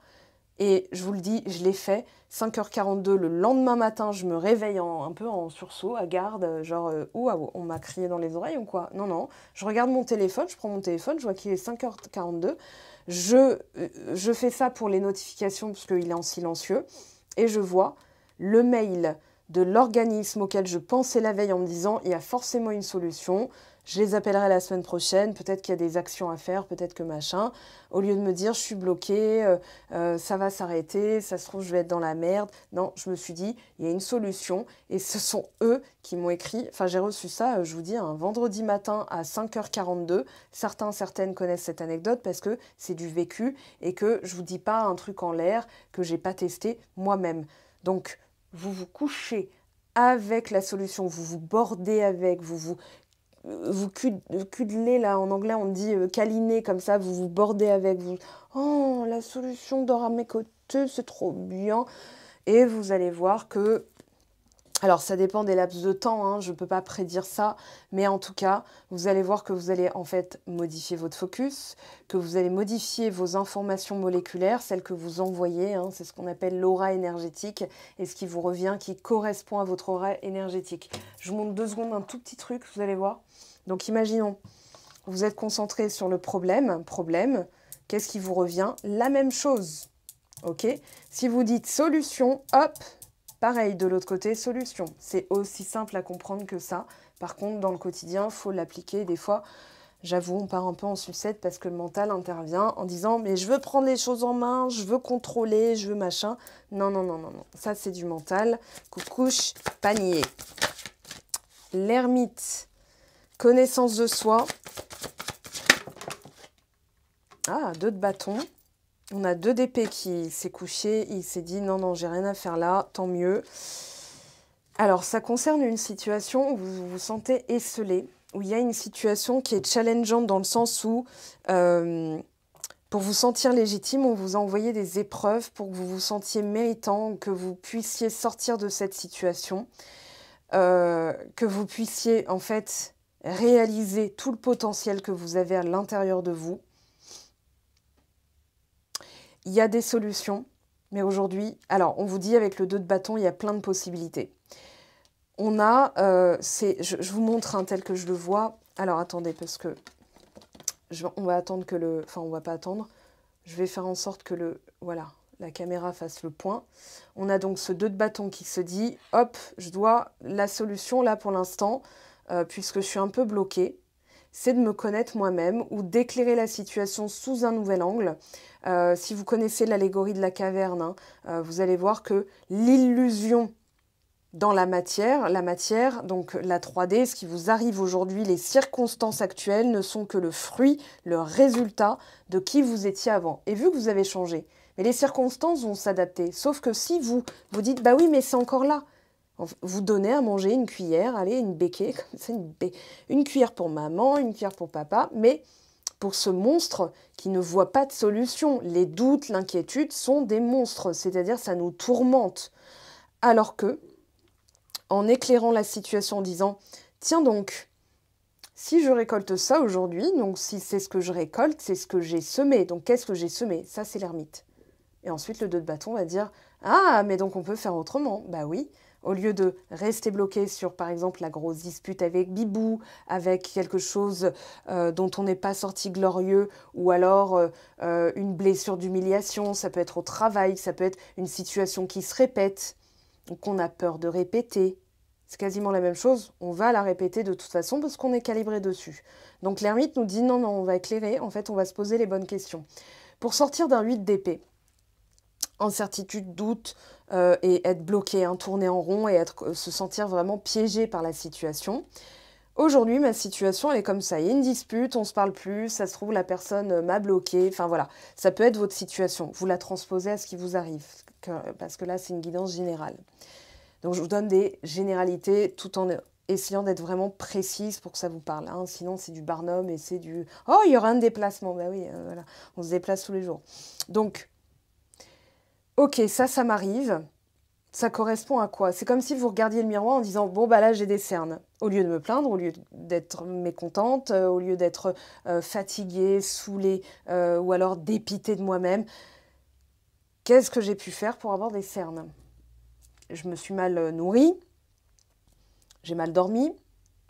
Et je vous le dis, je l'ai fait. 5h42, le lendemain matin, je me réveille un peu en sursaut, à garde, genre, ouah, on m'a crié dans les oreilles ou quoi? Non, non. Je regarde mon téléphone, je prends mon téléphone, je vois qu'il est 5h42. Je fais ça pour les notifications, parce qu'il est en silencieux. Et je vois le mail de l'organisme auquel je pensais la veille en me disant, il y a forcément une solution. Je les appellerai la semaine prochaine, peut-être qu'il y a des actions à faire, peut-être que machin. Au lieu de me dire, je suis bloquée, ça va s'arrêter, ça se trouve, je vais être dans la merde. Non, je me suis dit, il y a une solution. Et ce sont eux qui m'ont écrit. Enfin, j'ai reçu ça, je vous dis, un vendredi matin à 5h42. Certaines connaissent cette anecdote parce que c'est du vécu et que je ne vous dis pas un truc en l'air que je n'ai pas testé moi-même. Donc, vous vous couchez avec la solution, vous vous bordez avec, vous cudelez, là, en anglais, on dit câliner, comme ça, vous vous bordez avec, vous, oh, la solution dort à mes côtés, c'est trop bien. Et vous allez voir que, alors ça dépend des laps de temps, hein, je ne peux pas prédire ça, mais en tout cas, vous allez voir que vous allez en fait modifier votre focus, que vous allez modifier vos informations moléculaires, celles que vous envoyez, hein, c'est ce qu'on appelle l'aura énergétique, et ce qui vous revient, qui correspond à votre aura énergétique. Je vous montre 2 secondes un tout petit truc, vous allez voir. Donc imaginons, vous êtes concentré sur le problème, qu'est-ce qui vous revient? La même chose, ok? Si vous dites solution, hop, pareil, de l'autre côté, solution. C'est aussi simple à comprendre que ça. Par contre, dans le quotidien, il faut l'appliquer. Des fois, j'avoue, on part un peu en sucette parce que le mental intervient en disant « mais je veux prendre les choses en main, je veux contrôler, je veux machin ». Non, non, non, non, non. Ça, c'est du mental. Coucouche, panier. L'ermite. Connaissance de soi. Ah, 2 de bâton. On a 2 d'épée qui s'est couché. Il s'est dit, non, non, j'ai rien à faire là, tant mieux. Alors, ça concerne une situation où vous vous sentez esselé, où il y a une situation qui est challengeante dans le sens où, pour vous sentir légitime, on vous a envoyé des épreuves pour que vous vous sentiez méritant, que vous puissiez sortir de cette situation, que vous puissiez, en fait, réaliser tout le potentiel que vous avez à l'intérieur de vous. Il y a des solutions, mais aujourd'hui, alors on vous dit avec le 2 de bâton, il y a plein de possibilités. On a, je vous montre un tel que je le vois. Alors attendez, parce que on va attendre que le, enfin on va pas attendre. Je vais faire en sorte que voilà, la caméra fasse le point. On a donc ce 2 de bâton qui se dit, hop, je dois, la solution là pour l'instant, puisque je suis un peu bloquée, c'est de me connaître moi-même ou d'éclairer la situation sous un nouvel angle. Si vous connaissez l'allégorie de la caverne, hein, vous allez voir que l'illusion dans la matière, donc la 3D, ce qui vous arrive aujourd'hui, les circonstances actuelles ne sont que le fruit, le résultat de qui vous étiez avant. Et vu que vous avez changé, mais les circonstances vont s'adapter. Sauf que si vous dites, bah oui, mais c'est encore là. Vous donnez à manger une cuillère, allez, une béquée, comme ça, une cuillère pour maman, une cuillère pour papa, mais pour ce monstre qui ne voit pas de solution. Les doutes, l'inquiétude sont des monstres, c'est-à-dire ça nous tourmente. Alors que, en éclairant la situation en disant « Tiens donc, si je récolte ça aujourd'hui, donc si c'est ce que je récolte, c'est ce que j'ai semé. Donc qu'est-ce que j'ai semé? Ça, c'est l'ermite. » Et ensuite, le 2 de bâton va dire « Ah, mais donc on peut faire autrement. » Bah oui, au lieu de rester bloqué sur, par exemple, la grosse dispute avec Bibou, avec quelque chose dont on n'est pas sorti glorieux, ou alors une blessure d'humiliation, ça peut être au travail, ça peut être une situation qui se répète, qu'on a peur de répéter. C'est quasiment la même chose, on va la répéter de toute façon parce qu'on est calibré dessus. Donc l'ermite nous dit non, non, on va éclairer, en fait on va se poser les bonnes questions. Pour sortir d'un 8 d'épée, incertitude, doute et être bloqué, hein, tourner en rond et se sentir vraiment piégé par la situation. Aujourd'hui, ma situation, elle est comme ça. Il y a une dispute, on ne se parle plus, ça se trouve, la personne m'a bloqué. Enfin voilà, ça peut être votre situation. Vous la transposez à ce qui vous arrive. parce que là, c'est une guidance générale. Donc, je vous donne des généralités tout en essayant d'être vraiment précise pour que ça vous parle. Hein. Sinon, c'est du Barnum et c'est du « Oh, il y aura un déplacement ». Ben oui, voilà, on se déplace tous les jours. Donc, ok, ça m'arrive. Ça correspond à quoi? C'est comme si vous regardiez le miroir en disant « Bon, bah là, j'ai des cernes ». Au lieu de me plaindre, au lieu d'être mécontente, au lieu d'être fatiguée, saoulée ou alors dépitée de moi-même, qu'est-ce que j'ai pu faire pour avoir des cernes? Je me suis mal nourrie, j'ai mal dormi,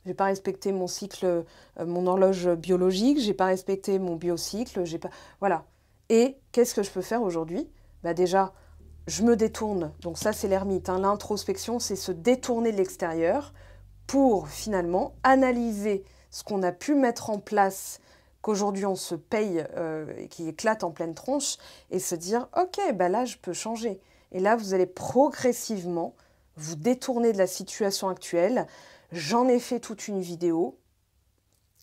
j'ai pas respecté mon cycle, mon horloge biologique, j'ai pas respecté mon biocycle, j'ai pas... Voilà. Et qu'est-ce que je peux faire aujourd'hui? Bah déjà, je me détourne. Donc ça, c'est l'ermite. Hein. L'introspection, c'est se détourner de l'extérieur pour finalement analyser ce qu'on a pu mettre en place, qu'aujourd'hui on se paye, qui éclate en pleine tronche, et se dire « Ok, bah là, je peux changer ». Et là, vous allez progressivement vous détourner de la situation actuelle. J'en ai fait toute une vidéo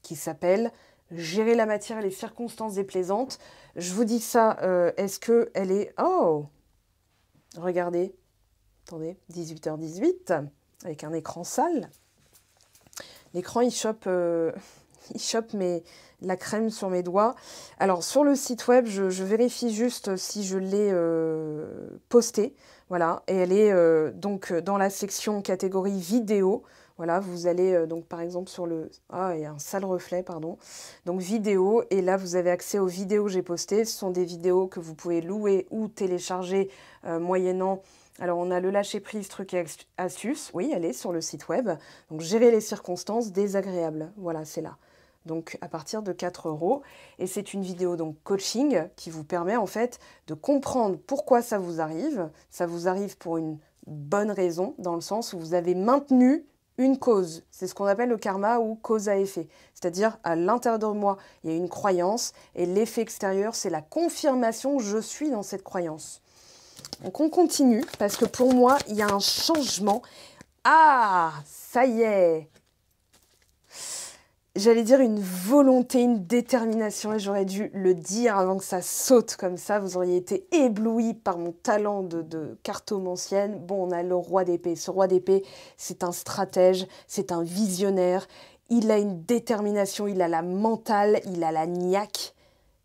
qui s'appelle « Gérer la matière et les circonstances déplaisantes ». Je vous dis ça, est-ce qu'elle est... Oh! Regardez, attendez, 18h18, avec un écran sale. L'écran, il chope, la crème sur mes doigts. Alors, sur le site web, je vérifie juste si je l'ai postée. Voilà, et elle est donc dans la section catégorie vidéo. Voilà, vous allez donc par exemple sur le... Ah, il y a un sale reflet, pardon. Donc vidéo, et là vous avez accès aux vidéos que j'ai postées. Ce sont des vidéos que vous pouvez louer ou télécharger moyennant... Alors on a le lâcher-prise, trucs et astuces. Oui, elle est sur le site web. Donc gérer les circonstances désagréables. Voilà, c'est là. Donc à partir de 4 €. Et c'est une vidéo donc coaching qui vous permet en fait de comprendre pourquoi ça vous arrive. Ça vous arrive pour une bonne raison, dans le sens où vous avez maintenu une cause. C'est ce qu'on appelle le karma ou cause à effet. C'est-à-dire, à l'intérieur de moi, il y a une croyance et l'effet extérieur, c'est la confirmation que je suis dans cette croyance. Donc, on continue parce que pour moi, il y a un changement. Ah, ça y est! J'allais dire une volonté, une détermination, et j'aurais dû le dire avant que ça saute comme ça. Vous auriez été éblouis par mon talent de cartomancienne. Bon, on a le roi d'épée. Ce roi d'épée, c'est un stratège, c'est un visionnaire. Il a une détermination, il a la mentale, il a la niaque,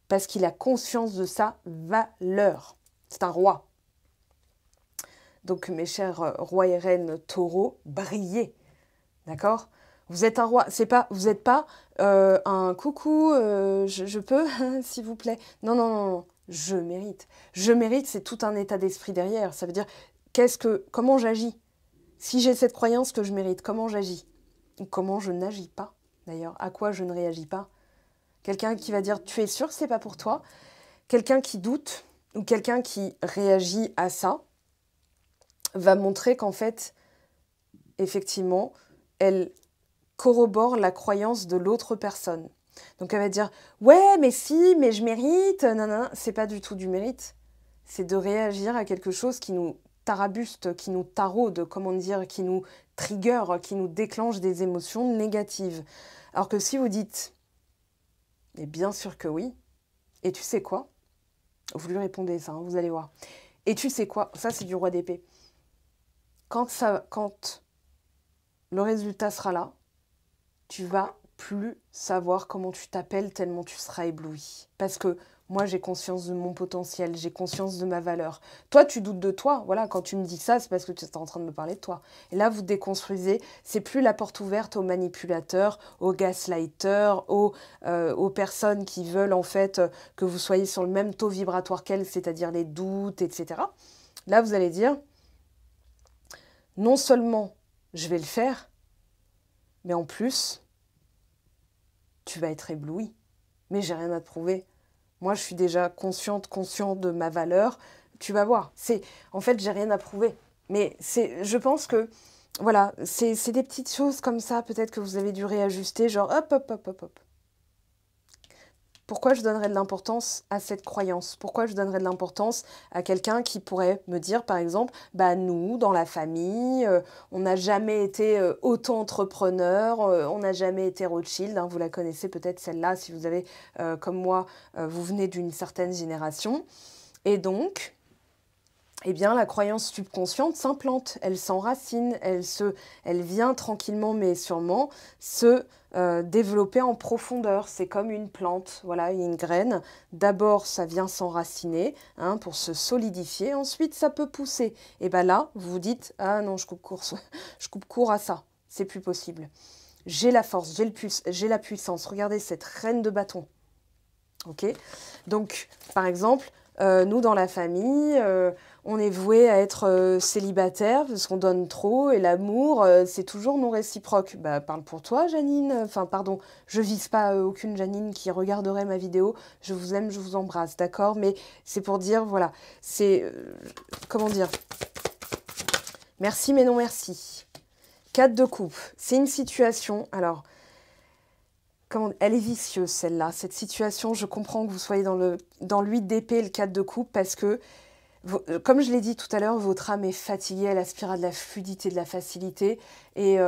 parce qu'il a conscience de sa valeur. C'est un roi. Donc, mes chers rois et reines taureaux, brillez, d'accord ? Vous êtes un roi, c'est pas, vous n'êtes pas un coucou, je peux, s'il vous plaît. Non, non, non, non, je mérite. Je mérite, c'est tout un état d'esprit derrière. Ça veut dire, comment j'agis? Si j'ai cette croyance que je mérite, comment j'agis? Ou comment je n'agis pas, d'ailleurs? À quoi je ne réagis pas? Quelqu'un qui va dire, tu es sûr que c'est pas pour toi? Quelqu'un qui doute, ou quelqu'un qui réagit à ça, va montrer qu'en fait, effectivement, elle corrobore la croyance de l'autre personne. Donc elle va dire « Ouais, mais si, mais je mérite, non, non, c'est pas du tout du mérite. C'est de réagir à quelque chose qui nous tarabuste, qui nous taraude, comment dire, qui nous trigger, qui nous déclenche des émotions négatives. Alors que si vous dites « Mais bien sûr que oui, et tu sais quoi ?» Vous lui répondez ça, hein, vous allez voir. « Et tu sais quoi ?» Ça, c'est du roi d'épée. Quand le résultat sera là, tu vas plus savoir comment tu t'appelles tellement tu seras ébloui. Parce que moi, j'ai conscience de mon potentiel, j'ai conscience de ma valeur. Toi, tu doutes de toi. Voilà, quand tu me dis ça, c'est parce que tu es en train de me parler de toi. Et là, vous déconstruisez. C'est plus la porte ouverte aux manipulateurs, aux gaslighters, aux personnes qui veulent en fait que vous soyez sur le même taux vibratoire qu'elles, c'est-à-dire les doutes, etc. Là, vous allez dire, non seulement je vais le faire, mais en plus, tu vas être ébloui. Mais j'ai rien à te prouver. Moi, je suis déjà conscient de ma valeur. Tu vas voir. En fait, j'ai rien à prouver. Mais je pense que, voilà, c'est des petites choses comme ça, peut-être que vous avez dû réajuster, genre hop, hop, hop, hop, hop. Pourquoi je donnerais de l'importance à cette croyance? Pourquoi je donnerais de l'importance à quelqu'un qui pourrait me dire, par exemple, bah nous, dans la famille, on n'a jamais été auto-entrepreneur, on n'a jamais été Rothschild, hein, vous la connaissez peut-être celle-là, si vous avez, comme moi, vous venez d'une certaine génération. Et donc, eh bien, la croyance subconsciente s'implante, elle s'enracine, elle vient tranquillement mais sûrement se développer en profondeur. C'est comme une plante, voilà, une graine. D'abord, ça vient s'enraciner hein, pour se solidifier. Ensuite, ça peut pousser. Et bien là, vous vous dites, ah non, je coupe court, je coupe court à ça. C'est plus possible. J'ai la force, j'ai la puissance. Regardez cette reine de bâton. Ok. Donc, par exemple, nous, dans la famille, on est voué à être célibataire parce qu'on donne trop et l'amour, c'est toujours non réciproque. Bah, parle pour toi, Janine. Enfin, pardon, je vise pas aucune Janine qui regarderait ma vidéo. Je vous aime, je vous embrasse, d'accord? Mais c'est pour dire, voilà, c'est... comment dire? Merci, mais non merci. 4 de coupe, c'est une situation... Alors... elle est vicieuse, celle-là. Cette situation, je comprends que vous soyez dans l'huile d'épée, le 4 de coupe, parce que, comme je l'ai dit tout à l'heure, votre âme est fatiguée, elle aspire à de la fluidité, de la facilité, et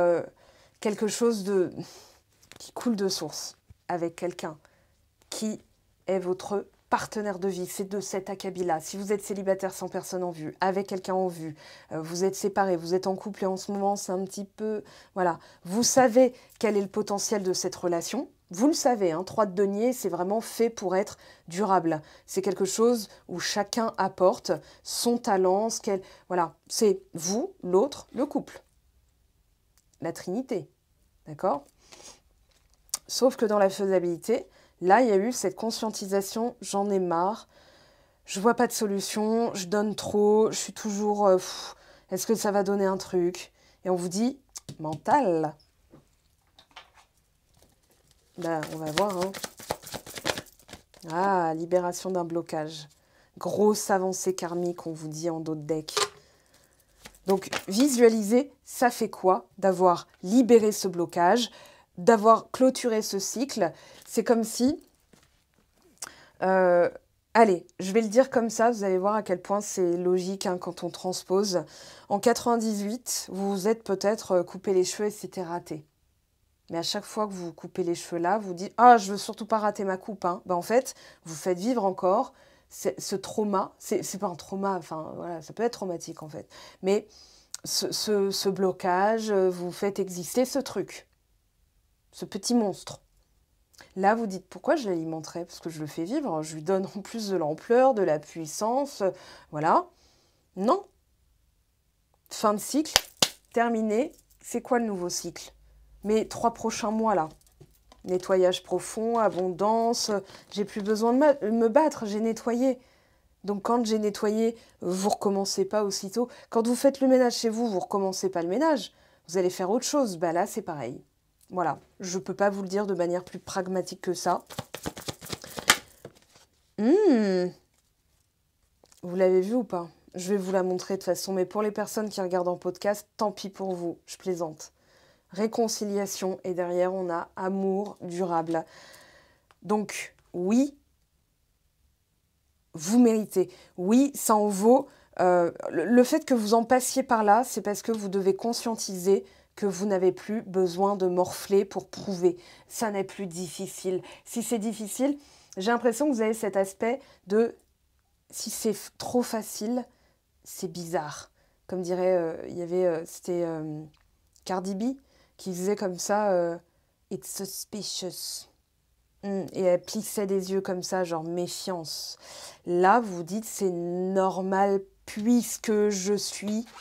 quelque chose qui coule de source avec quelqu'un qui est votre partenaire de vie. C'est de cet acabit-là. Si vous êtes célibataire sans personne en vue, avec quelqu'un en vue, vous êtes séparés, vous êtes en couple et en ce moment, c'est un petit peu... Voilà. Vous savez quel est le potentiel de cette relation. Vous le savez, hein, 3 de denier, c'est vraiment fait pour être durable. C'est quelque chose où chacun apporte son talent, ce qu'elle... Voilà, c'est vous, l'autre, le couple. La Trinité, d'accord? Sauf que dans la faisabilité, là, il y a eu cette conscientisation, j'en ai marre, je vois pas de solution, je donne trop, je suis toujours... est-ce que ça va donner un truc? Et on vous dit, mental. Ben, on va voir. Hein. Ah, libération d'un blocage. Grosse avancée karmique, on vous dit en dos de deck. Donc, visualiser, ça fait quoi d'avoir libéré ce blocage, d'avoir clôturé ce cycle? C'est comme si... allez, je vais le dire comme ça, vous allez voir à quel point c'est logique hein, quand on transpose. En 98, vous vous êtes peut-être coupé les cheveux et c'était raté. Mais à chaque fois que vous coupez les cheveux là, vous dites « Ah, je veux surtout pas rater ma coupe. Hein. » Ben, en fait, vous faites vivre encore ce trauma. C'est pas un trauma, enfin voilà, ça peut être traumatique en fait. Mais ce blocage, vous faites exister ce truc, ce petit monstre. Là, vous dites « Pourquoi je l'alimenterais? Parce que je le fais vivre, je lui donne en plus de l'ampleur, de la puissance. Voilà. Non. Fin de cycle, terminé. C'est quoi le nouveau cycle? Mes 3 prochains mois, là. Nettoyage profond, abondance. J'ai plus besoin de me battre, j'ai nettoyé. Donc, quand j'ai nettoyé, vous recommencez pas aussitôt. Quand vous faites le ménage chez vous, vous recommencez pas le ménage. Vous allez faire autre chose. Bah là, c'est pareil. Voilà. Je peux pas vous le dire de manière plus pragmatique que ça. Vous l'avez vu ou pas? Je vais vous la montrer de toute façon. Mais pour les personnes qui regardent en podcast, tant pis pour vous. Je plaisante. Réconciliation, et derrière on a amour durable. Donc oui, vous méritez. Oui, ça en vaut. Le fait que vous en passiez par là, c'est parce que vous devez conscientiser que vous n'avez plus besoin de morfler pour prouver. Ça n'est plus difficile. Si c'est difficile, j'ai l'impression que vous avez cet aspect de si c'est trop facile, c'est bizarre. Comme dirait, il y avait, c'était Cardi B qui disait comme ça It's suspicious. Et elle plissait des yeux comme ça, genre méfiance. Là, vous vous dites, c'est normal puisque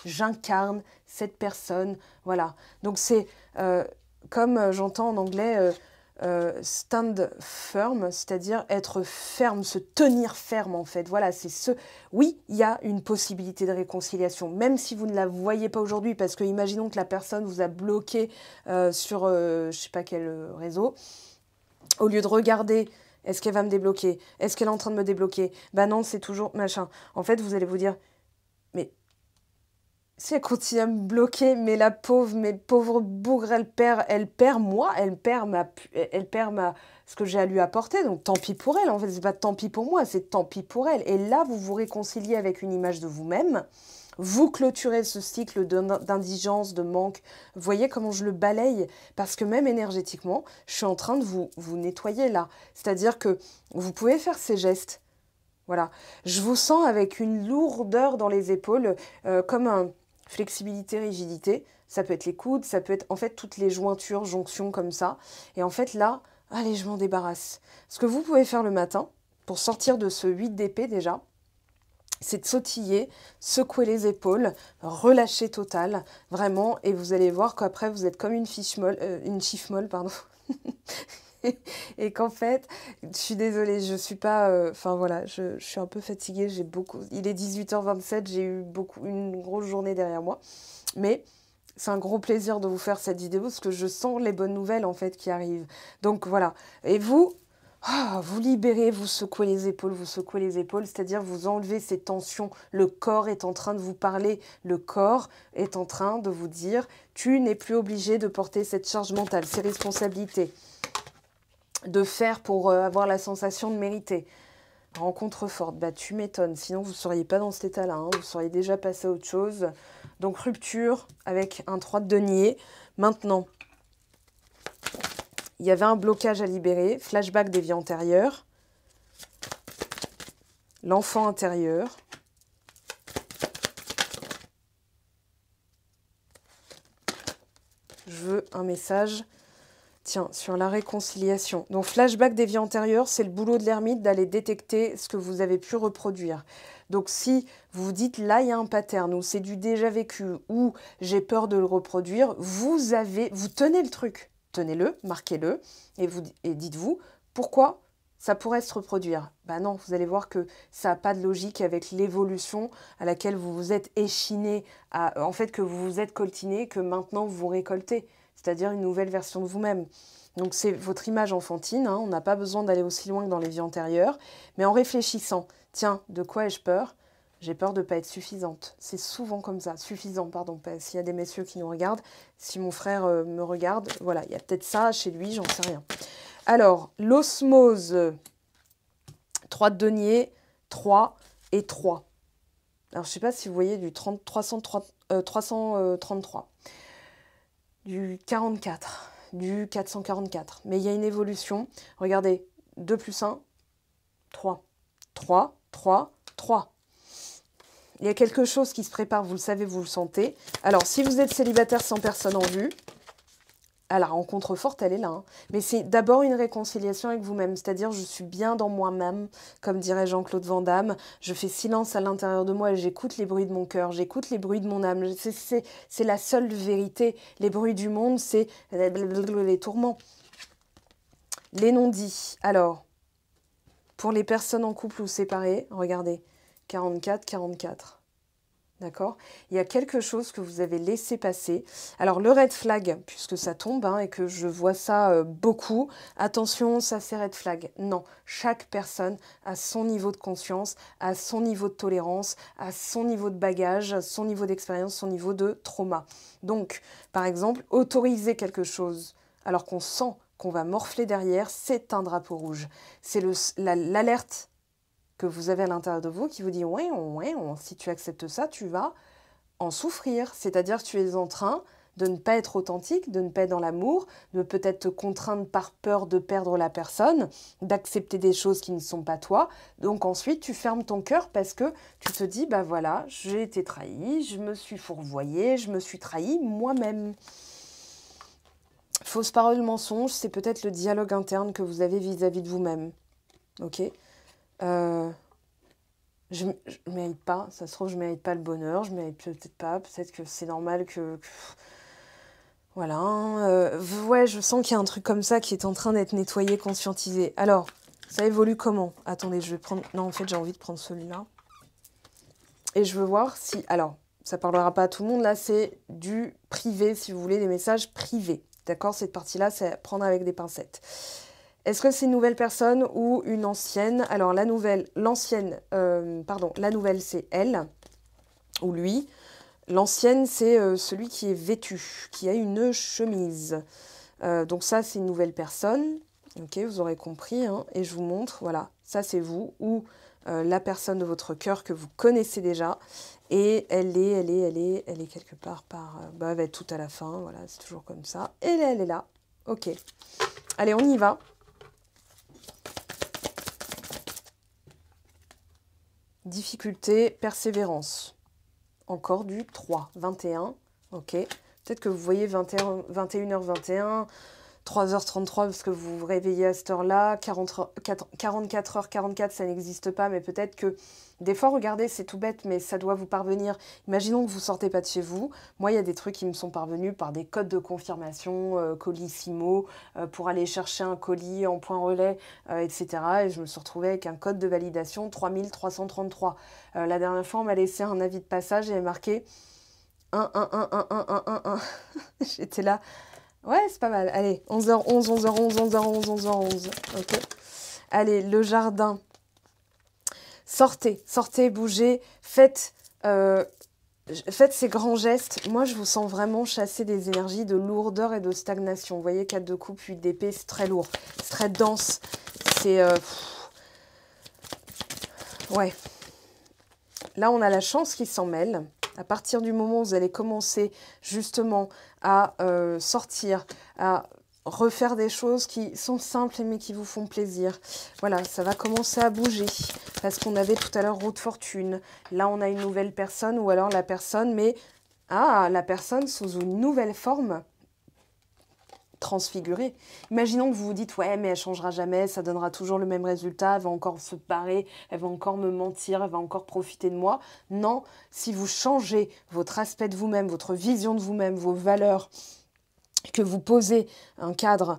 j'incarne cette personne. Voilà. Donc, c'est comme j'entends en anglais stand firm, c'est-à-dire être ferme, se tenir ferme en fait. Voilà, c'est ce... Oui, il y a une possibilité de réconciliation, même si vous ne la voyez pas aujourd'hui, parce que imaginons que la personne vous a bloqué sur je sais pas quel réseau. Au lieu de regarder, est-ce qu'elle va me débloquer? Est-ce qu'elle est en train de me débloquer? Ben non, c'est toujours machin. En fait, vous allez vous dire, mais si elle continue à me bloquer, mais la pauvre, mes pauvres bougres, elle perd moi, elle perd ce que j'ai à lui apporter. Donc tant pis pour elle. En fait, c'est pas tant pis pour moi, c'est tant pis pour elle. Et là, vous vous réconciliez avec une image de vous-même. Vous clôturez ce cycle d'indigence, de manque. Vous voyez comment je le balaye? Parce que même énergétiquement, je suis en train de vous nettoyer là. C'est-à-dire que vous pouvez faire ces gestes. Voilà. Je vous sens avec une lourdeur dans les épaules, comme un flexibilité, rigidité. Ça peut être les coudes, ça peut être en fait toutes les jointures, jonctions comme ça. Et en fait là, allez, je m'en débarrasse. Ce que vous pouvez faire le matin, pour sortir de ce 8 d'épée déjà, c'est de sautiller, secouer les épaules, relâcher total, vraiment, et vous allez voir qu'après vous êtes comme une chiffre molle, pardon. Et qu'en fait, je suis désolée, je suis pas... Enfin voilà, je suis un peu fatiguée, j'ai beaucoup... Il est 18h27, j'ai eu une grosse journée derrière moi. Mais c'est un gros plaisir de vous faire cette vidéo parce que je sens les bonnes nouvelles en fait qui arrivent. Donc voilà. Et vous, vous libérez, vous secouez les épaules, c'est-à-dire vous enlevez ces tensions. Le corps est en train de vous parler, le corps est en train de vous dire, tu n'es plus obligé de porter cette charge mentale, ces responsabilités, de faire pour avoir la sensation de mériter. Rencontre forte, bah tu m'étonnes, sinon vous ne seriez pas dans cet état-là, hein, vous seriez déjà passé à autre chose. Donc rupture avec un 3 de denier. Maintenant, il y avait un blocage à libérer, flashback des vies antérieures, l'enfant intérieur, je veux un message, tiens, sur la réconciliation. Donc flashback des vies antérieures, c'est le boulot de l'ermite d'aller détecter ce que vous avez pu reproduire. Donc si vous vous dites, là, il y a un pattern, ou c'est du déjà vécu, ou j'ai peur de le reproduire, vous tenez le truc. Tenez-le, marquez-le, et dites-vous, pourquoi ça pourrait se reproduire? Ben non, vous allez voir que ça n'a pas de logique avec l'évolution à laquelle vous vous êtes échiné, en fait que vous vous êtes coltiné, que maintenant vous récoltez, c'est-à-dire une nouvelle version de vous-même. Donc c'est votre image enfantine, hein, on n'a pas besoin d'aller aussi loin que dans les vies antérieures, mais en réfléchissant, tiens, de quoi ai-je peur? J'ai peur de ne pas être suffisante. C'est souvent comme ça. Suffisant, pardon. S'il y a des messieurs qui nous regardent, si mon frère me regarde, voilà, il y a peut-être ça chez lui, j'en sais rien. Alors, l'osmose, 3 de denier, 3 et 3. Alors, je ne sais pas si vous voyez du 333, du 44, du 444. Mais il y a une évolution. Regardez, 2 plus 1, 3. 3, 3, 3. Il y a quelque chose qui se prépare, vous le savez, vous le sentez. Alors, si vous êtes célibataire sans personne en vue, la rencontre forte, elle est là. Hein. Mais c'est d'abord une réconciliation avec vous-même. C'est-à-dire, je suis bien dans moi-même, comme dirait Jean-Claude Van Damme. Je fais silence à l'intérieur de moi et j'écoute les bruits de mon cœur, j'écoute les bruits de mon âme. C'est la seule vérité. Les bruits du monde, c'est les tourments. Les non-dits. Alors, pour les personnes en couple ou séparées, regardez, 44, 44. D'accord? Il y a quelque chose que vous avez laissé passer. Alors, le red flag, puisque ça tombe hein, et que je vois ça beaucoup, attention, ça c'est red flag. Non, chaque personne a son niveau de conscience, a son niveau de tolérance, a son niveau de bagage, son niveau d'expérience, son niveau de trauma. Donc, par exemple, autoriser quelque chose alors qu'on sent qu'on va morfler derrière, c'est un drapeau rouge. C'est l'alerte que vous avez à l'intérieur de vous qui vous dit ouais, si tu acceptes ça, tu vas en souffrir. C'est-à-dire que tu es en train de ne pas être authentique, de ne pas être dans l'amour, de peut-être te contraindre par peur de perdre la personne, d'accepter des choses qui ne sont pas toi. Donc ensuite, tu fermes ton cœur parce que tu te dis, bah voilà, j'ai été trahie, je me suis fourvoyée, je me suis trahie moi-même. Fausse parole, mensonge, c'est peut-être le dialogue interne que vous avez vis-à-vis de vous-même. Ok ? Je mérite pas, ça se trouve, je mérite pas le bonheur, je mérite peut-être pas, peut-être que c'est normal que voilà. Hein, ouais, je sens qu'il y a un truc comme ça qui est en train d'être nettoyé, conscientisé. Alors, ça évolue comment? Attendez, je vais prendre... Non, en fait, j'ai envie de prendre celui-là. Et je veux voir si... Alors, ça parlera pas à tout le monde, là, c'est du privé, si vous voulez, des messages privés. D'accord? Cette partie-là, c'est à prendre avec des pincettes. Est-ce que c'est une nouvelle personne ou une ancienne? Alors, la nouvelle, la nouvelle, c'est elle ou lui. L'ancienne, c'est celui qui est vêtu, qui a une chemise. Donc ça, c'est une nouvelle personne. Ok, vous aurez compris. Hein, et je vous montre, voilà, ça c'est vous ou la personne de votre cœur que vous connaissez déjà. Et elle est quelque part par... elle va être tout à la fin, voilà, c'est toujours comme ça. Et elle est là. Ok. Allez, on y va. difficulté, persévérance. Encore du 3, 21, ok. Peut-être que vous voyez 21h21, 3h33 parce que vous vous réveillez à cette heure-là, 44h44, ça n'existe pas, mais peut-être que des fois, regardez, c'est tout bête, mais ça doit vous parvenir. Imaginons que vous sortez pas de chez vous. Moi, il y a des trucs qui me sont parvenus par des codes de confirmation, Colissimo, pour aller chercher un colis en point relais, etc. Et je me suis retrouvée avec un code de validation 3333. La dernière fois, on m'a laissé un avis de passage et marqué 1, 1, 1, 1, 1, 1, 1, 1. J'étais là. Ouais, c'est pas mal. Allez, 11h11, 11h11, 11h11, 11h11. Ok. Allez, le jardin. Sortez, sortez, bougez, faites ces grands gestes. Moi, je vous sens vraiment chasser des énergies de lourdeur et de stagnation. Vous voyez, 4 de coupe, 8 d'épée, c'est très lourd. C'est très dense. C'est... ouais. Là, on a la chance qui s'en mêle. À partir du moment où vous allez commencer justement à sortir, à refaire des choses qui sont simples mais qui vous font plaisir. Voilà, ça va commencer à bouger. Parce qu'on avait tout à l'heure roue de fortune. Là, on a une nouvelle personne ou alors la personne, mais... Ah, la personne sous une nouvelle forme transfigurée. Imaginons que vous vous dites, ouais, mais elle changera jamais, ça donnera toujours le même résultat, elle va encore se barrer, elle va encore me mentir, elle va encore profiter de moi. Non, si vous changez votre aspect de vous-même, votre vision de vous-même, vos valeurs, que vous posez un cadre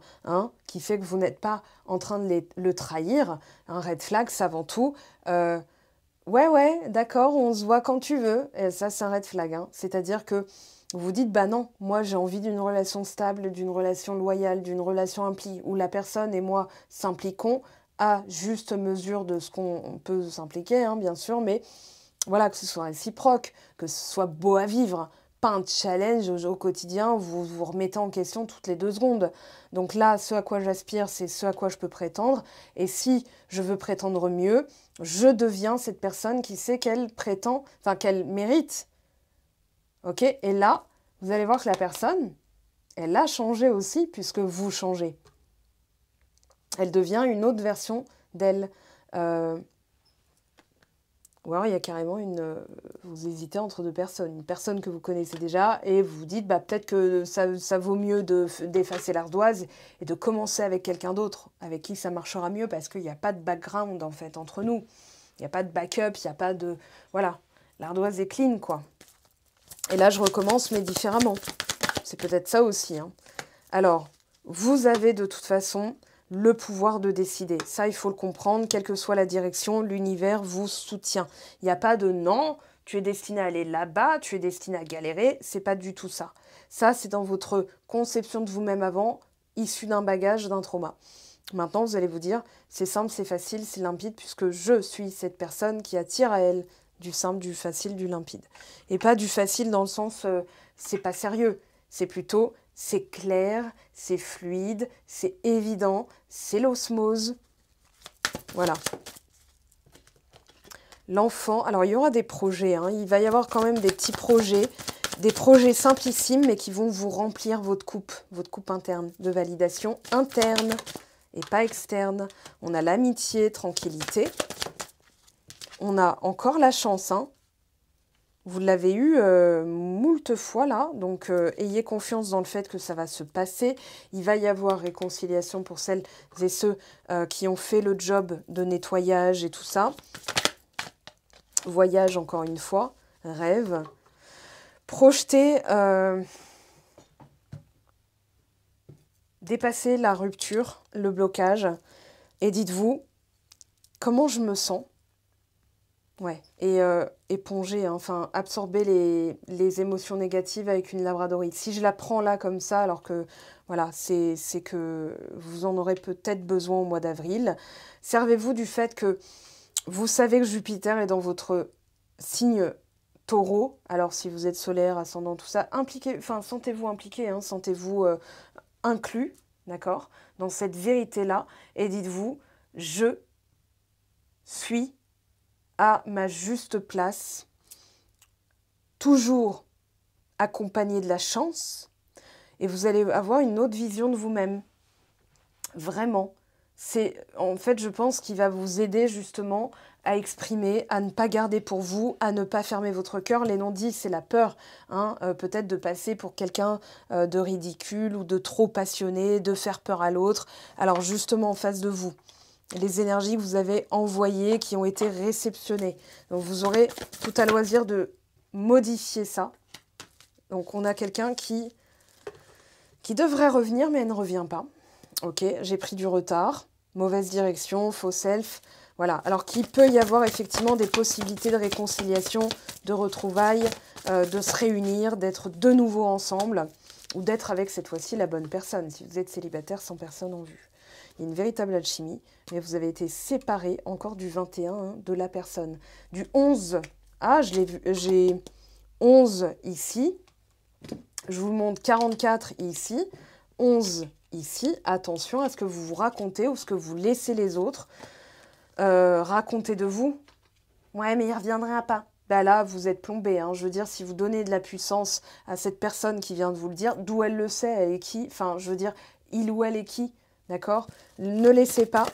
qui fait que vous n'êtes pas en train de le trahir, un red flag, c'est avant tout, ouais, d'accord, on se voit quand tu veux, et ça c'est un red flag, c'est-à-dire que vous dites, bah non, moi j'ai envie d'une relation stable, d'une relation loyale, d'une relation impliquée, où la personne et moi s'impliquons à juste mesure de ce qu'on peut s'impliquer, bien sûr, mais voilà, que ce soit réciproque, que ce soit beau à vivre, pas un challenge au quotidien, vous vous remettez en question toutes les 2 secondes. Donc là, ce à quoi j'aspire, c'est ce à quoi je peux prétendre, et si je veux prétendre mieux, je deviens cette personne qui sait qu'elle prétend, enfin qu'elle mérite. Ok, et là, vous allez voir que la personne, elle a changé aussi, puisque vous changez. Elle devient une autre version d'elle. Ou alors, il y a carrément vous hésitez entre 2 personnes. Une personne que vous connaissez déjà, et vous vous dites, bah, peut-être que ça vaut mieux d'effacer l'ardoise et de commencer avec quelqu'un d'autre, avec qui ça marchera mieux, parce qu'il n'y a pas de background, en fait, entre nous. Il n'y a pas de backup, il n'y a pas de... Voilà, l'ardoise est clean, quoi. Et là, je recommence, mais différemment. C'est peut-être ça aussi. Alors, vous avez de toute façon le pouvoir de décider. Ça, il faut le comprendre. Quelle que soit la direction, l'univers vous soutient. Il n'y a pas de non, tu es destiné à aller là-bas, tu es destiné à galérer. C'est pas du tout ça. Ça, c'est dans votre conception de vous-même avant, issue d'un bagage, d'un trauma. Maintenant, vous allez vous dire, c'est simple, c'est facile, c'est limpide, puisque je suis cette personne qui attire à elle du simple, du facile, du limpide. Et pas du facile dans le sens, c'est pas sérieux. C'est plutôt, c'est clair, c'est fluide, c'est évident, c'est l'osmose. Voilà. L'enfant, alors il y aura des projets, il va y avoir quand même des petits projets, des projets simplissimes, mais qui vont vous remplir votre coupe interne, de validation interne et pas externe. On a l'amitié, tranquillité. On a encore la chance, Vous l'avez eu moult fois là, donc ayez confiance dans le fait que ça va se passer. Il va y avoir réconciliation pour celles et ceux qui ont fait le job de nettoyage et tout ça. Voyage encore une fois, rêve. Projetez, dépassez la rupture, le blocage, et dites-vous, comment je me sens ? Ouais, et éponger, enfin absorber les émotions négatives avec une labradorite. Si je la prends là comme ça, alors que voilà, c'est que vous en aurez peut-être besoin au mois d'avril, servez-vous du fait que vous savez que Jupiter est dans votre signe Taureau. Alors si vous êtes solaire, ascendant, tout ça, impliquez, enfin sentez-vous impliqué, sentez-vous inclus, d'accord, dans cette vérité-là, et dites-vous, je suis à ma juste place, toujours accompagné de la chance, et vous allez avoir une autre vision de vous-même. Vraiment. C'est, en fait, je pense qu'il va vous aider justement à exprimer, à ne pas garder pour vous, à ne pas fermer votre cœur. Les non-dits, c'est la peur, hein, peut-être de passer pour quelqu'un de ridicule ou de trop passionné, de faire peur à l'autre. Alors justement, en face de vous, les énergies que vous avez envoyées, qui ont été réceptionnées. Donc vous aurez tout à loisir de modifier ça. Donc on a quelqu'un qui devrait revenir, mais elle ne revient pas. Ok, j'ai pris du retard, mauvaise direction, faux self. Voilà, alors qu'il peut y avoir effectivement des possibilités de réconciliation, de retrouvailles, de se réunir, d'être de nouveau ensemble, ou d'être avec cette fois-ci la bonne personne, si vous êtes célibataire sans personne en vue. Il y a une véritable alchimie, mais vous avez été séparés encore du 21 hein, de la personne. Du 11, ah je l'ai vu, j'ai 11 ici, je vous montre 44 ici, 11 ici. Attention à ce que vous vous racontez ou ce que vous laissez les autres raconter de vous. Ouais, mais il ne reviendra pas. Ben là, vous êtes plombé. Hein. Je veux dire, si vous donnez de la puissance à cette personne qui vient de vous le dire, d'où elle le sait, elle est qui? Enfin, je veux dire, il ou elle est qui? D'accord? Ne laissez pas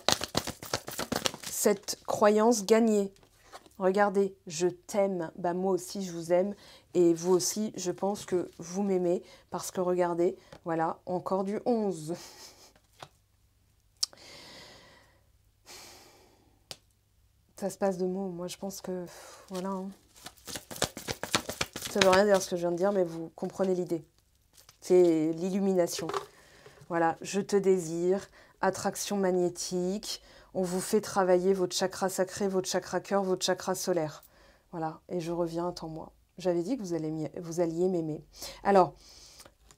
cette croyance gagner. Regardez, je t'aime. Ben, moi aussi, je vous aime. Et vous aussi, je pense que vous m'aimez. Parce que regardez, voilà, encore du 11. Ça se passe de mots. Moi, je pense que... Voilà. Hein. Ça veut rien dire ce que je viens de dire, mais vous comprenez l'idée. C'est l'illumination. Voilà, je te désire, attraction magnétique. On vous fait travailler votre chakra sacré, votre chakra cœur, votre chakra solaire. Voilà, et je reviens, attends-moi. J'avais dit que vous alliez m'aimer. Alors,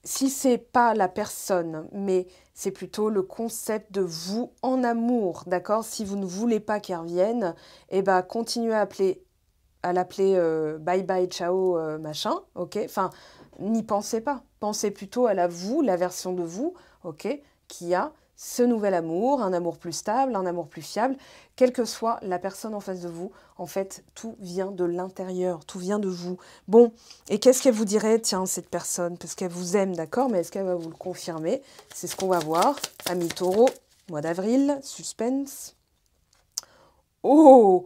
si c'est pas la personne, mais c'est plutôt le concept de vous en amour, d'accord? Si vous ne voulez pas qu'elle revienne, eh ben, continuez à l'appeler bye bye, ciao, machin, ok? Enfin, n'y pensez pas. Pensez plutôt à la version de vous, ok? Qui a ce nouvel amour, un amour plus stable, un amour plus fiable. Quelle que soit la personne en face de vous, en fait, tout vient de l'intérieur, tout vient de vous. Bon, et qu'est-ce qu'elle vous dirait, tiens, cette personne? Parce qu'elle vous aime, d'accord, mais est-ce qu'elle va vous le confirmer? C'est ce qu'on va voir. Amis taureau, mois d'avril, suspense. Oh!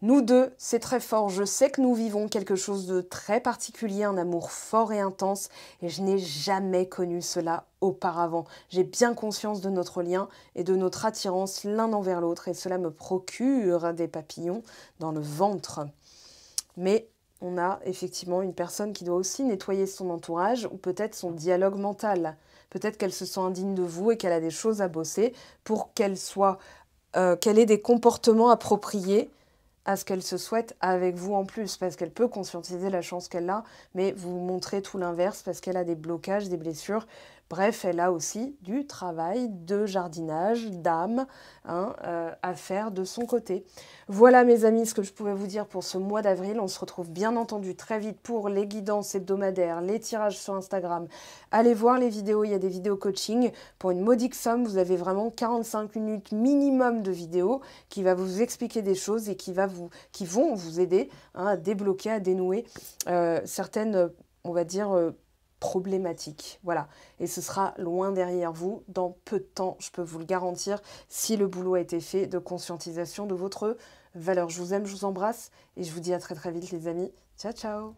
Nous deux, c'est très fort. Je sais que nous vivons quelque chose de très particulier, un amour fort et intense, et je n'ai jamais connu cela auparavant. J'ai bien conscience de notre lien et de notre attirance l'un envers l'autre, et cela me procure des papillons dans le ventre. Mais on a effectivement une personne qui doit aussi nettoyer son entourage, ou peut-être son dialogue mental. Peut-être qu'elle se sent indigne de vous et qu'elle a des choses à bosser pour qu'elle ait des comportements appropriés à ce qu'elle se souhaite avec vous en plus, parce qu'elle peut conscientiser la chance qu'elle a, mais vous montrez tout l'inverse parce qu'elle a des blocages, des blessures. Bref, elle a aussi du travail de jardinage, d'âme, hein, à faire de son côté. Voilà mes amis, ce que je pouvais vous dire pour ce mois d'avril. On se retrouve bien entendu très vite pour les guidances hebdomadaires, les tirages sur Instagram. Allez voir les vidéos, il y a des vidéos coaching. Pour une modique somme, vous avez vraiment 45 minutes minimum de vidéos qui va vous expliquer des choses et qui vont vous aider hein, à débloquer, à dénouer certaines, on va dire, problématiques. Voilà. Et ce sera loin derrière vous, dans peu de temps, je peux vous le garantir, si le boulot a été fait de conscientisation de votre valeur. Je vous aime, je vous embrasse et je vous dis à très très vite les amis. Ciao, ciao!